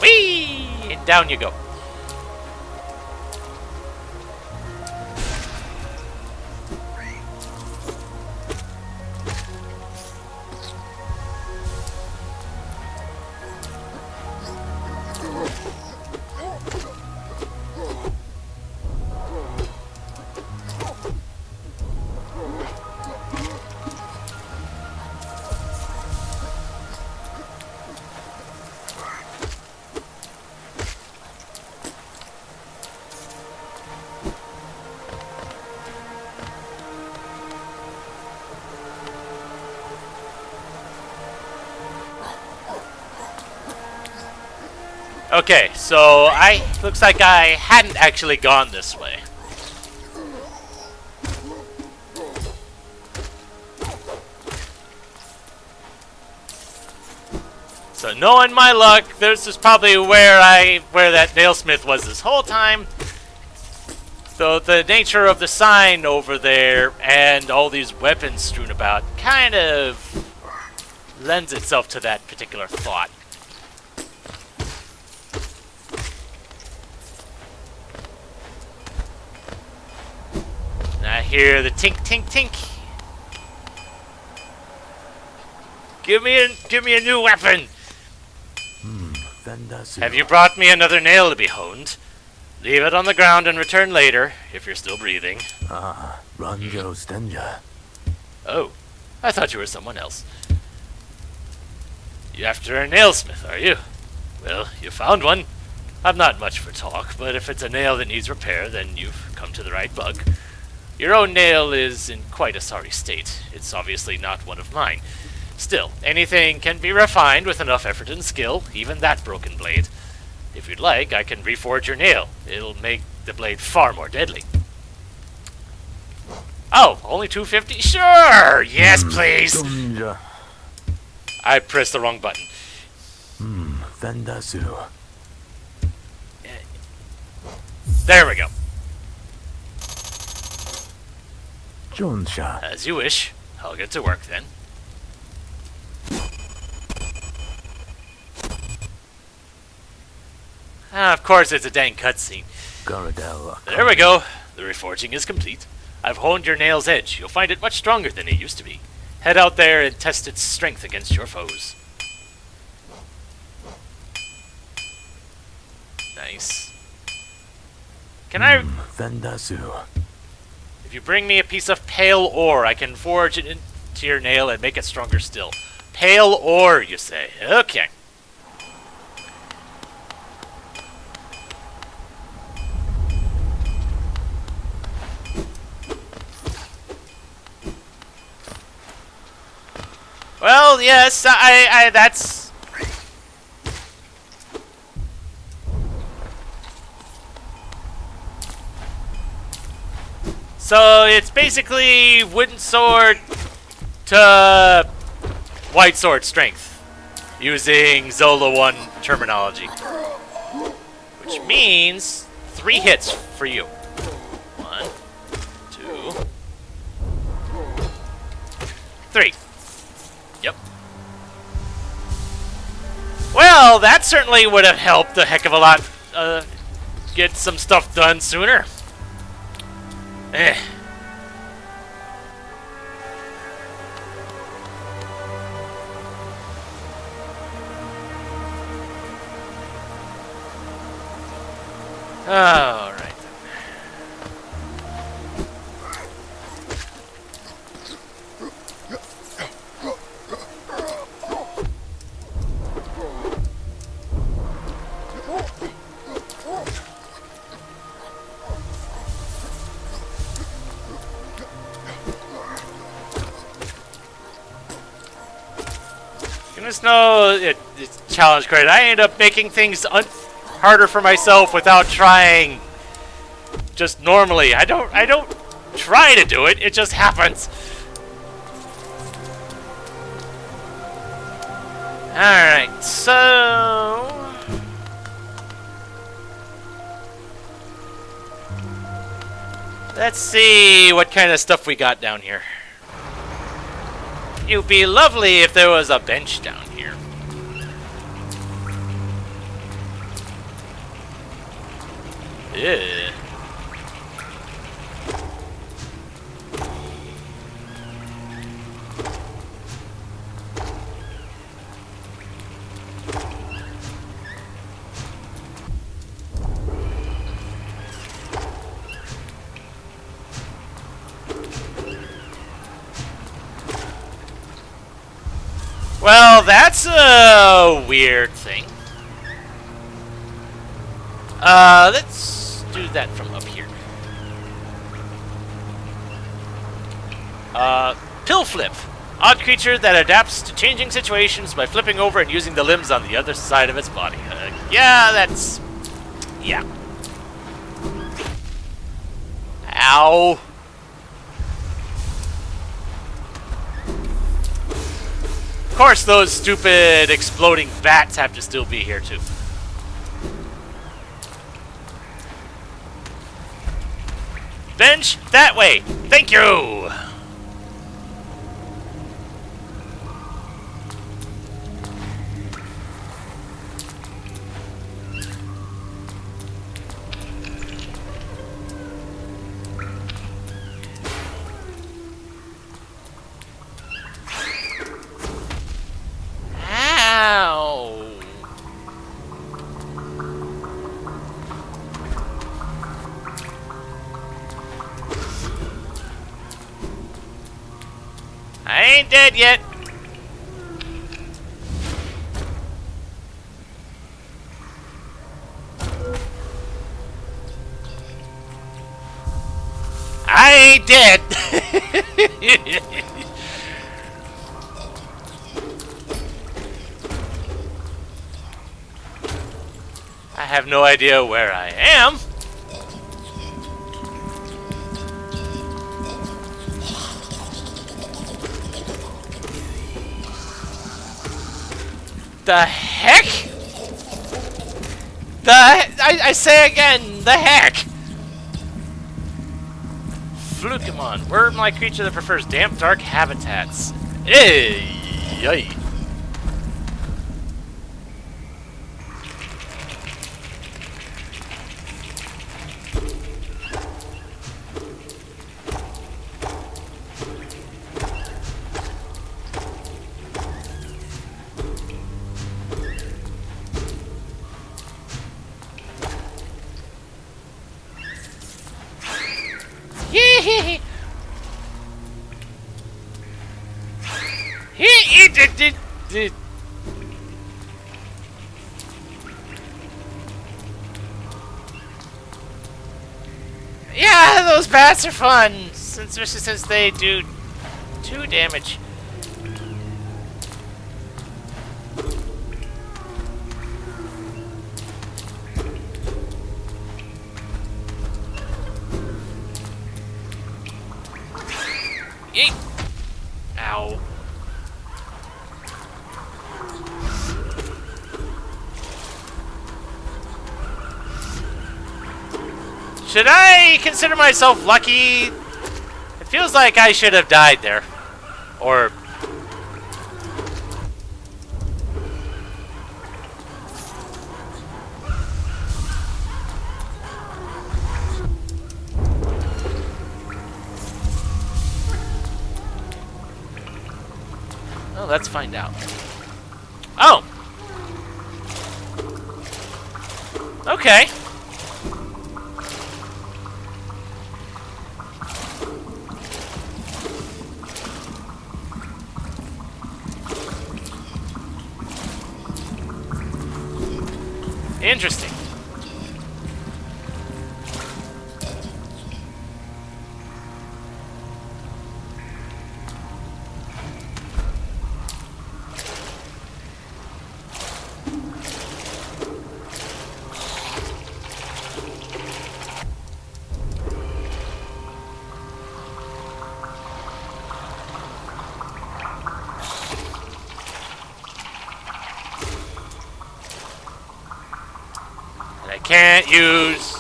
Whee! And down you go. Okay, so looks like I hadn't actually gone this way. So knowing my luck, this is probably where that nailsmith was this whole time. So the nature of the sign over there and all these weapons strewn about kind of lends itself to that particular thought. And I hear the tink, tink, tink. Give me a new weapon. Have you brought me another nail to be honed? Leave it on the ground and return later, if you're still breathing. Ranjo Stenja. Oh, I thought you were someone else. You after a nailsmith, are you? Well, you found one. I'm not much for talk, but if it's a nail that needs repair, then you've come to the right bug. Your own nail is in quite a sorry state. It's obviously not one of mine. Still, anything can be refined with enough effort and skill, even that broken blade. If you'd like, I can reforge your nail. It'll make the blade far more deadly. Oh, only $250? Sure! Yes, please! Dunja. I pressed the wrong button. Vendasu. There we go. Jonsha. As you wish. I'll get to work then. Of course, it's a dang cutscene. Garadel. There we go. The reforging is complete. I've honed your nail's edge. You'll find it much stronger than it used to be. Head out there and test its strength against your foes. Nice. Can I... Vendasu. If you bring me a piece of pale ore, I can forge it into your nail and make it stronger still. Pale ore, you say? Okay. Well, yes, that's... So, it's basically wooden sword to white sword strength, using Zola 1 terminology. Which means 3 hits for you. 1, 2, 3. Yep. Well, that certainly would have helped a heck of a lot get some stuff done sooner. Eh. All right. Goodness knows, it's challenge credit. I end up making things harder for myself without trying. Just normally, I don't try to do it. It just happens. All right, so let's see what kind of stuff we got down here. It'd be lovely if there was a bench down here. Yeah. Well, that's a weird thing. Let's do that from up here. Pill flip. Odd creature that adapts to changing situations by flipping over and using the limbs on the other side of its body. Yeah, that's... yeah. Ow. Of course, those stupid exploding bats have to still be here, too. Bench, that way. Thank you. Ow. I ain't dead yet. I ain't dead. I have no idea where I am. The heck? I say again, the heck? Flukemon, word my creature that prefers damp, dark habitats. Hey, yay. Yeah, those bats are fun, especially since they do 2 damage. Yeet! Ow. Should I consider myself lucky? It feels like I should have died there. Or... well, let's find out. Oh! Okay. Interesting. Can't use.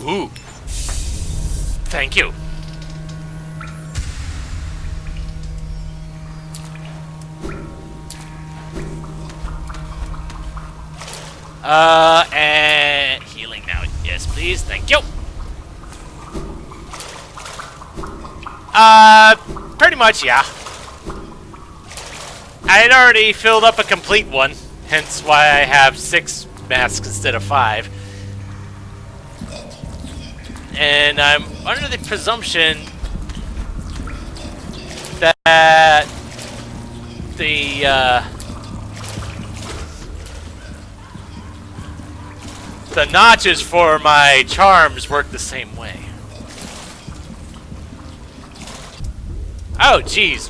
Ooh. Thank you. And healing now. Yes, please. Thank you. Pretty much, yeah. I had already filled up a complete one, hence why I have 6 masks instead of 5. And I'm under the presumption that the the notches for my charms work the same way. Oh, jeez.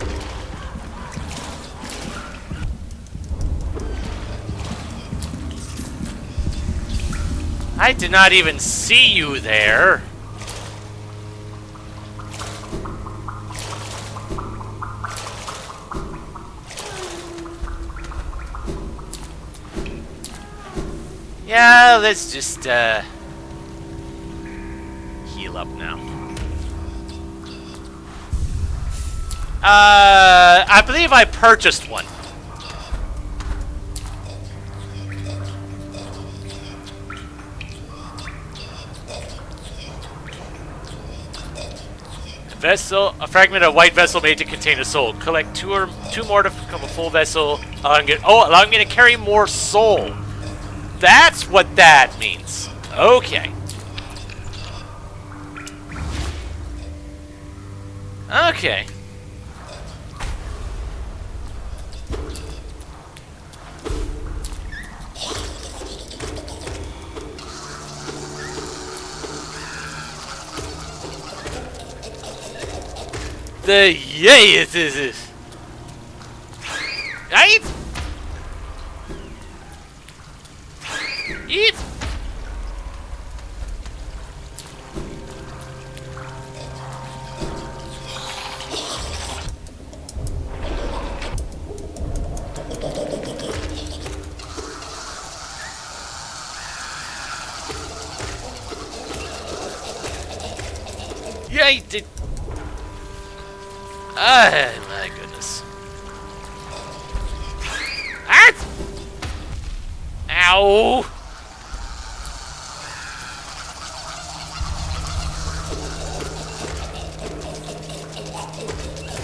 I did not even see you there. Yeah, let's just, heal up now. I believe I purchased one. Vessel, a fragment of white vessel made to contain a soul. Collect two more to become a full vessel. I'm gonna carry more soul. That's what that means. Okay. Okay. Yes, this is. Right? Eat. Yeah, he did. Ah, my goodness. Ah! Ow!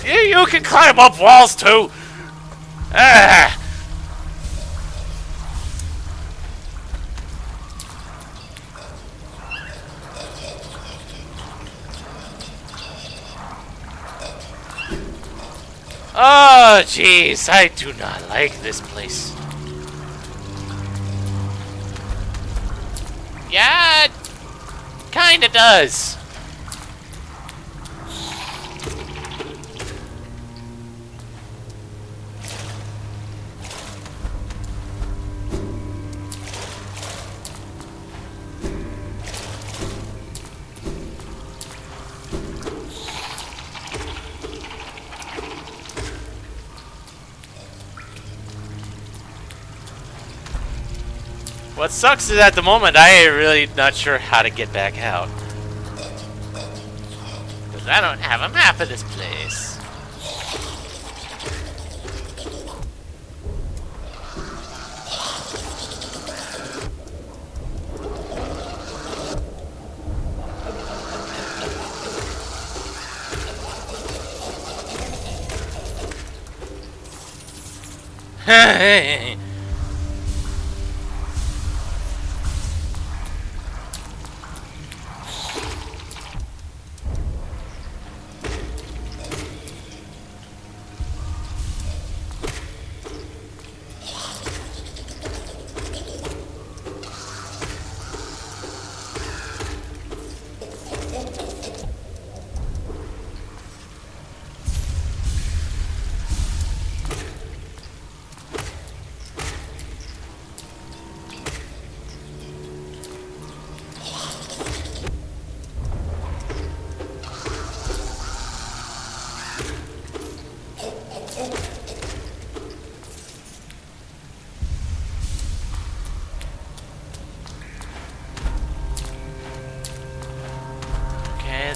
You can climb up walls too! Ah! Oh, jeez, I do not like this place. Yeah, it kinda does. What sucks is at the moment I ain't really not sure how to get back out. Because I don't have a map of this place.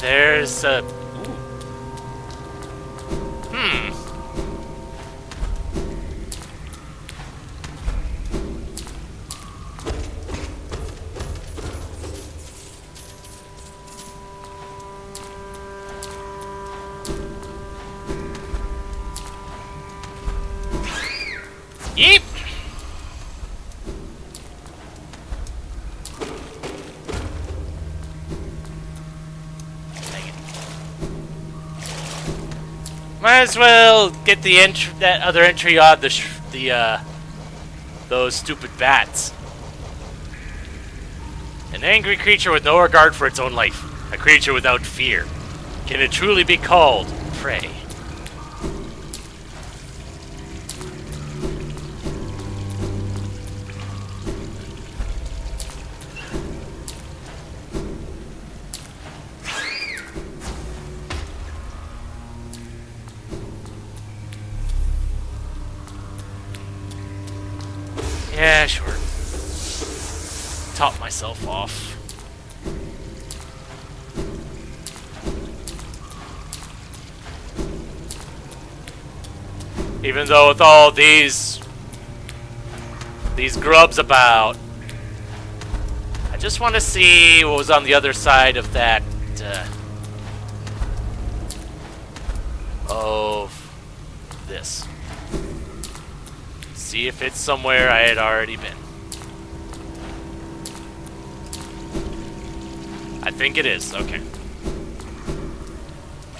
There's a... Yeep! Might as well get the that other entry on those stupid bats. An angry creature with no regard for its own life. A creature without fear. Can it truly be called prey? Yeah, sure. Top myself off. Even though with all these grubs about, I just want to see what was on the other side of that, of this. See if it's somewhere I had already been. I think it is. Okay.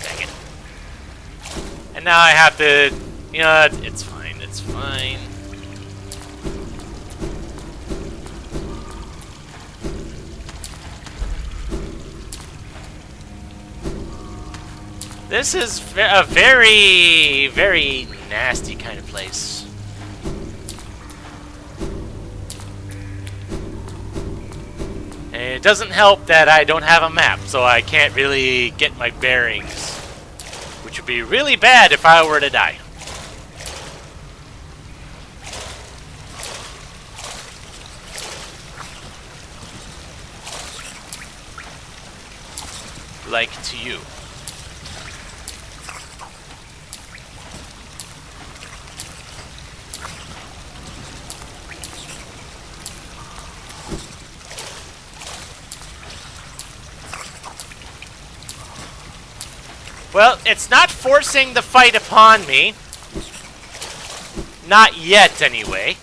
Dang it. And now I have to... You know, it's fine. It's fine. This is a very, very nasty kind of place. And it doesn't help that I don't have a map, so I can't really get my bearings. Which would be really bad if I were to die. Like to you. Well, it's not forcing the fight upon me. Not yet, anyway.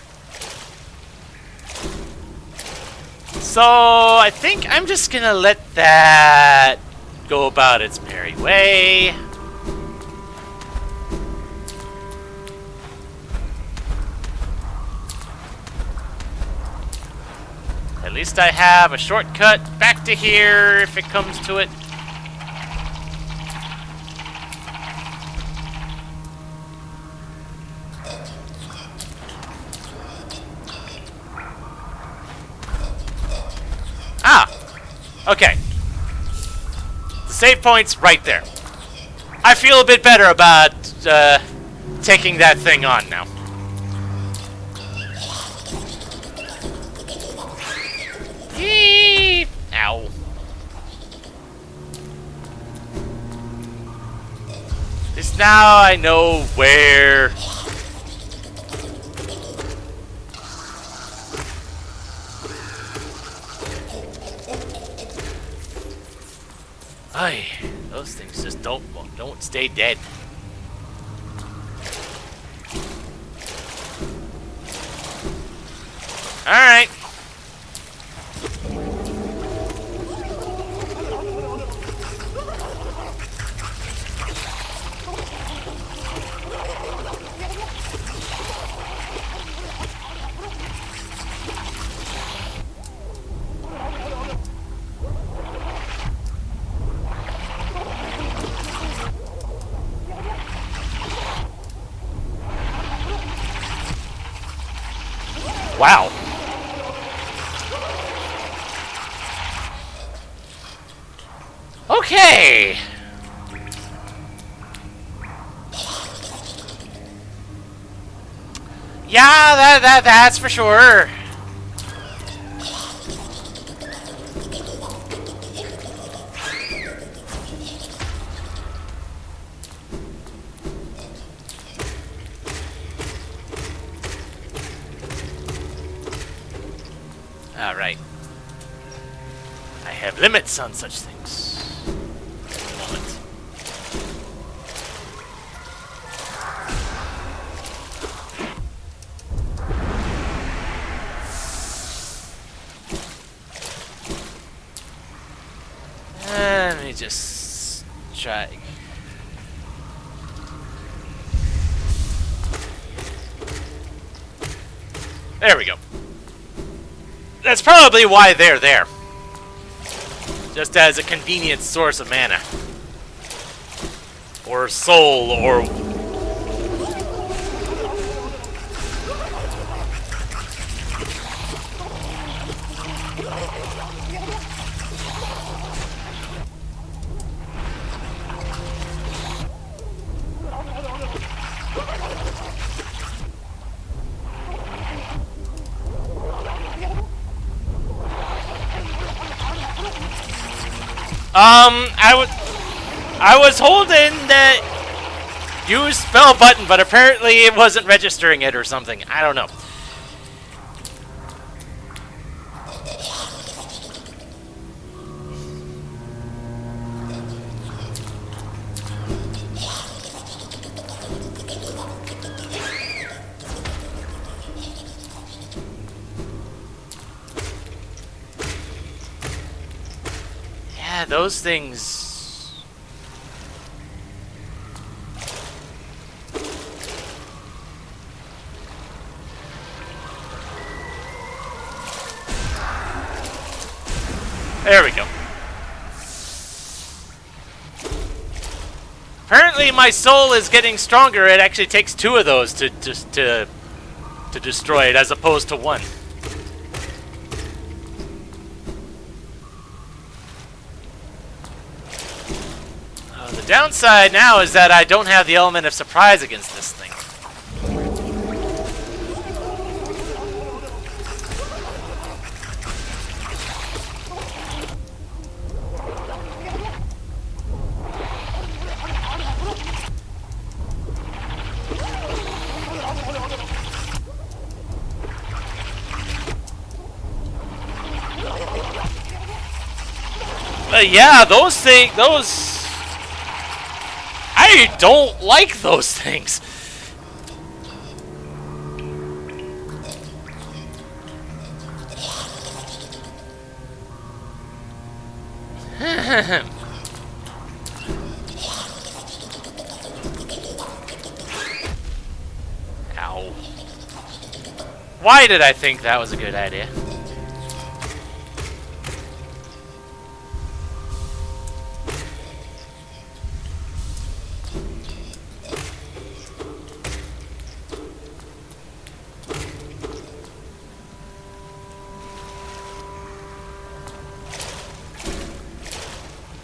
So, I think I'm just gonna let that go about its merry way. At least I have a shortcut back to here if it comes to it. Ah! Okay. The save point's right there. I feel a bit better about taking that thing on now. Eee! Ow. At least now I know where... Ay, those things just don't stay dead. All right. Wow. Okay. Yeah, that's for sure. All right. I have limits on such things. A moment. Let me just try. There we go. That's probably why they're there. just as a convenient source of mana. Or soul, or... I was holding that use spell button, but apparently it wasn't registering it or something. I don't know. Yeah, those things... There we go. Apparently my soul is getting stronger. It actually takes 2 of those to destroy it as opposed to 1. The downside now is that I don't have the element of surprise against this thing. Yeah, those things, I don't like those things. Ow. Why did I think that was a good idea?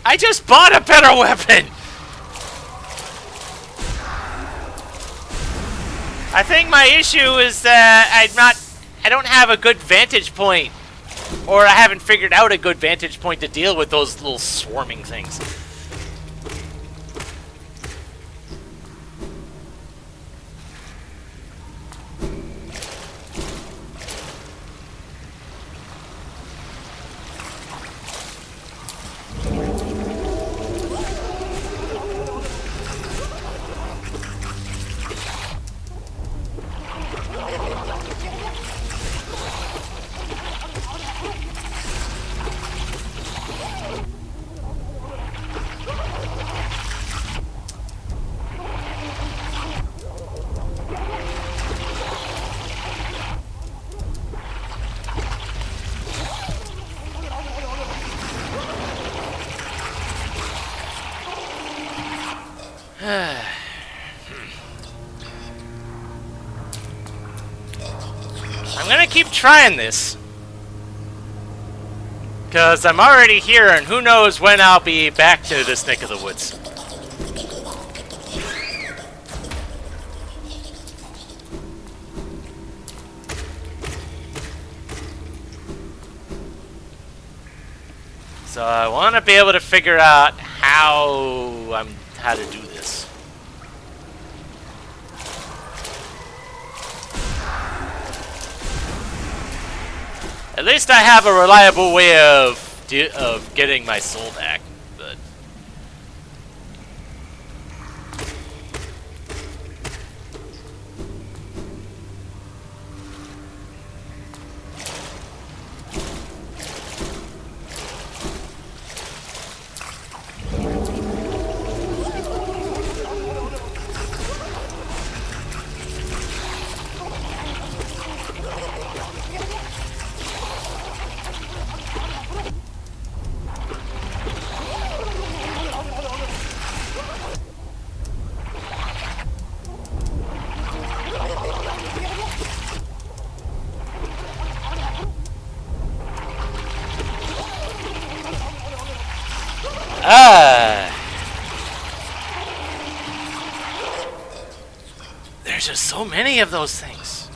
I just bought a better weapon! I think my issue is that I don't have a good vantage point. Or I haven't figured out a good vantage point to deal with those little swarming things. I'm gonna keep trying this. Because I'm already here, and who knows when I'll be back to this neck of the woods. So I want to be able to figure out how to do this. At least I have a reliable way of getting my soul back. But Ah. There's just so many of those things.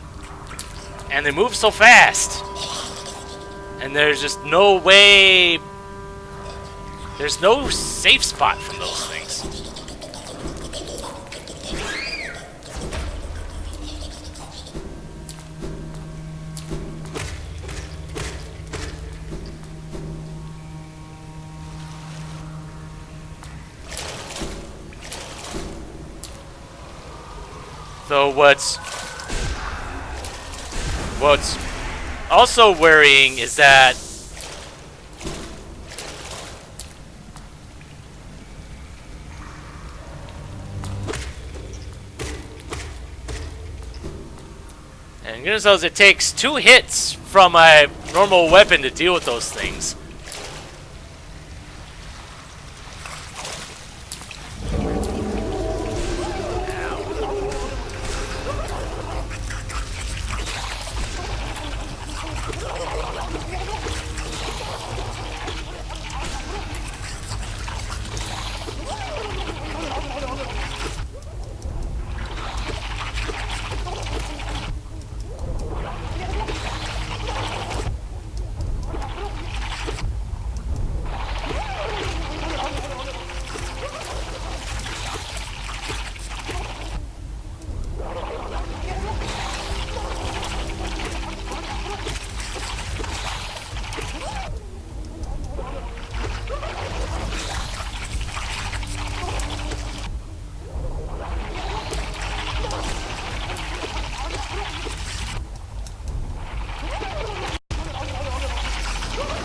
And they move so fast. And there's just no way... There's no safe spot from those things. So what's also worrying is that and goodness knows it takes 2 hits from my normal weapon to deal with those things.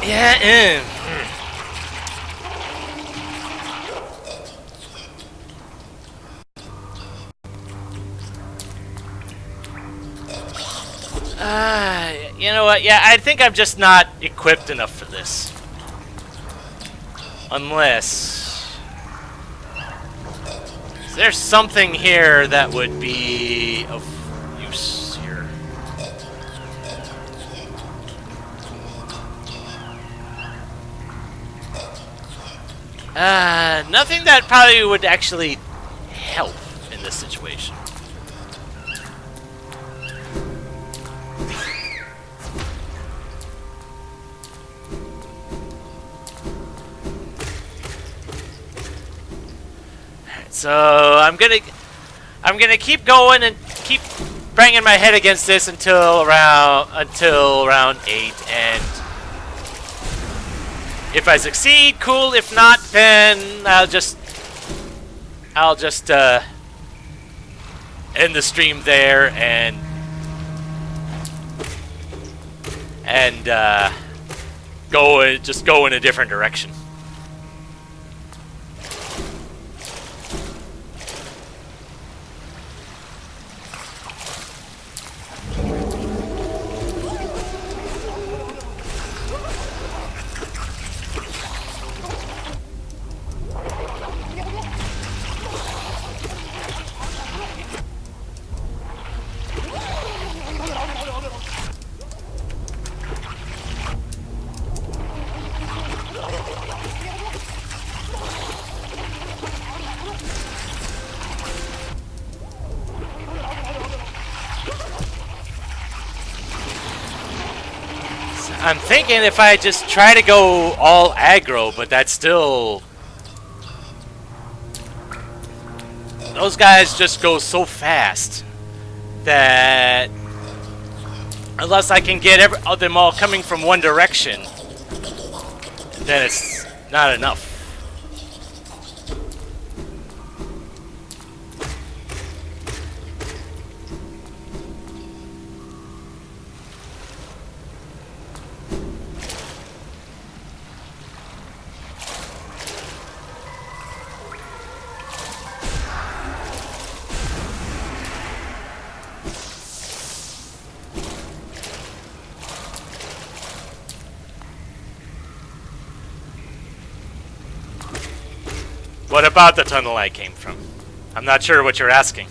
Yeah, you know what? Yeah, I think I'm just not equipped enough for this. Unless... there's something here that would be of use here. Nothing that probably would actually help in this situation. So I'm gonna keep going and keep banging my head against this until round 8, and if I succeed, cool. If not, then I'll just end the stream there and go in a different direction. I'm thinking if I just try to go all aggro, but that's still... those guys just go so fast that unless I can get them all coming from one direction, then it's not enough. What about the tunnel I came from? I'm not sure what you're asking.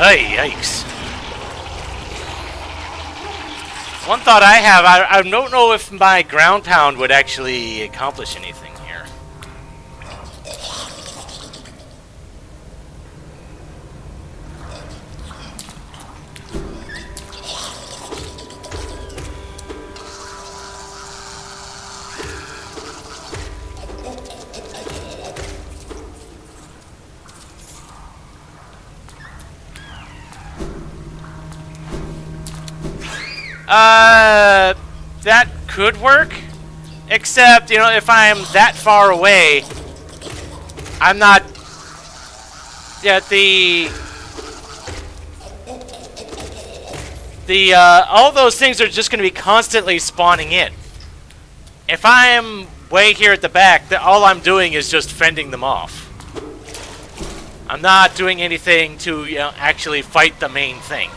Ay, yikes. One thought I have, I don't know if my ground pound would actually accomplish anything here. That could work. Except, you know, if I'm that far away, I'm not... Yeah, all those things are just going to be constantly spawning in. If I'm way here at the back, all I'm doing is just fending them off. I'm not doing anything to, you know, actually fight the main thing.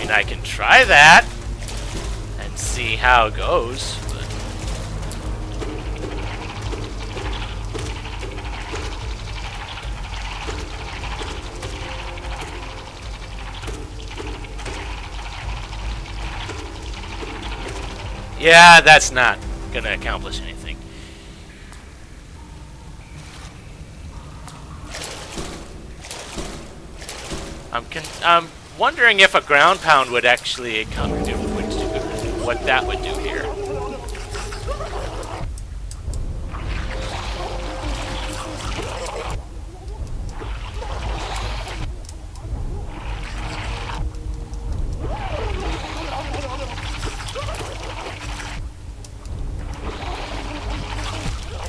I can try that and see how it goes. But yeah, that's not gonna accomplish anything. I'm wondering if a ground pound would actually what that would do here.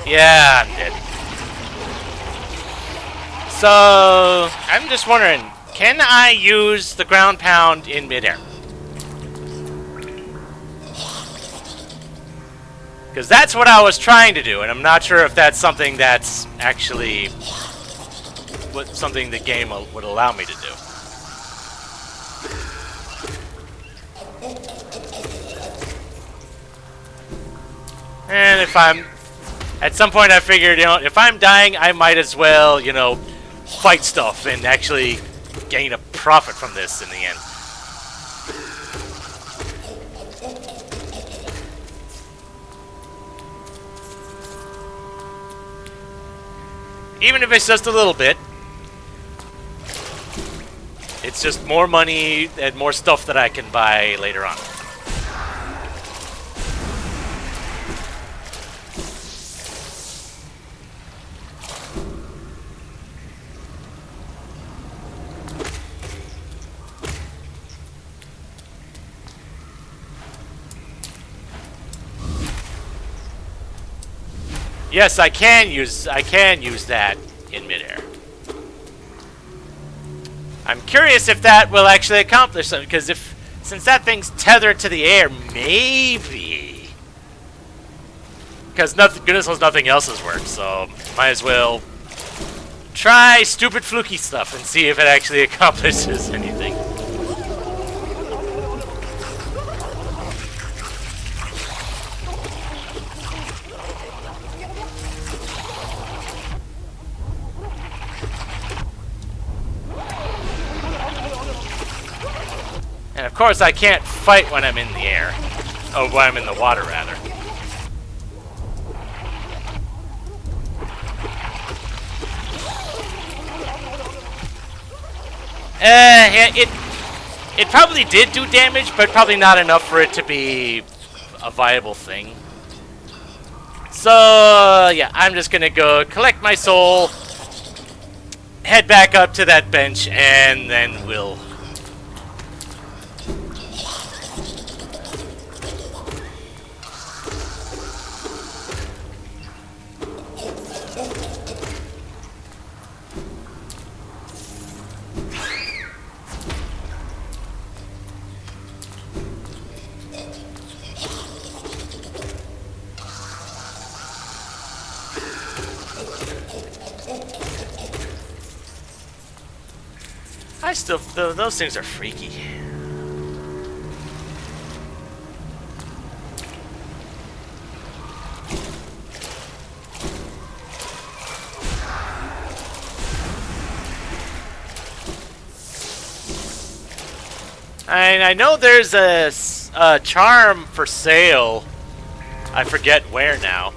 Yeah, I'm dead. So, I'm just wondering, can I use the ground pound in midair? Because that's what I was trying to do, and I'm not sure if that's something that's actually something the game would allow me to do. And if I'm... At some point I figured, you know, if I'm dying, I might as well, you know, fight stuff and actually gain a profit from this in the end. Even if it's just a little bit. It's just more money and more stuff that I can buy later on. Yes, I can use that in midair. I'm curious if that will actually accomplish something, because since that thing's tethered to the air, maybe. Because goodness knows nothing else has worked, so might as well try stupid fluky stuff and see if it actually accomplishes anything. And of course I can't fight when I'm in the air. Oh, when I'm in the water, rather. It probably did do damage, but probably not enough for it to be a viable thing. So, yeah, I'm just gonna go collect my soul, head back up to that bench, and then we'll... those things are freaky. I know there's a charm for sale. I forget where now.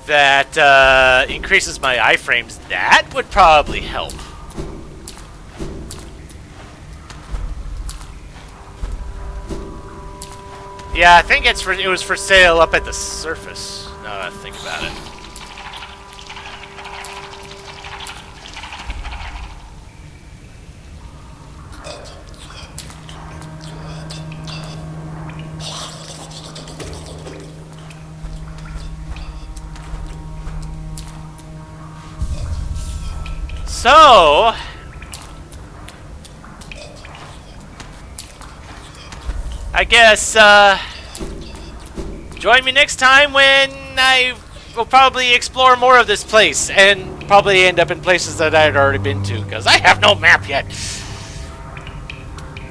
That increases my iframes. That would probably help. Yeah, I think it was for sale up at the surface. Now that I think about it. So, I guess, join me next time when I will probably explore more of this place and probably end up in places that I had already been to because I have no map yet.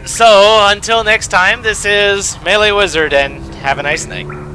So, until next time, this is MeleeWizard and have a nice night.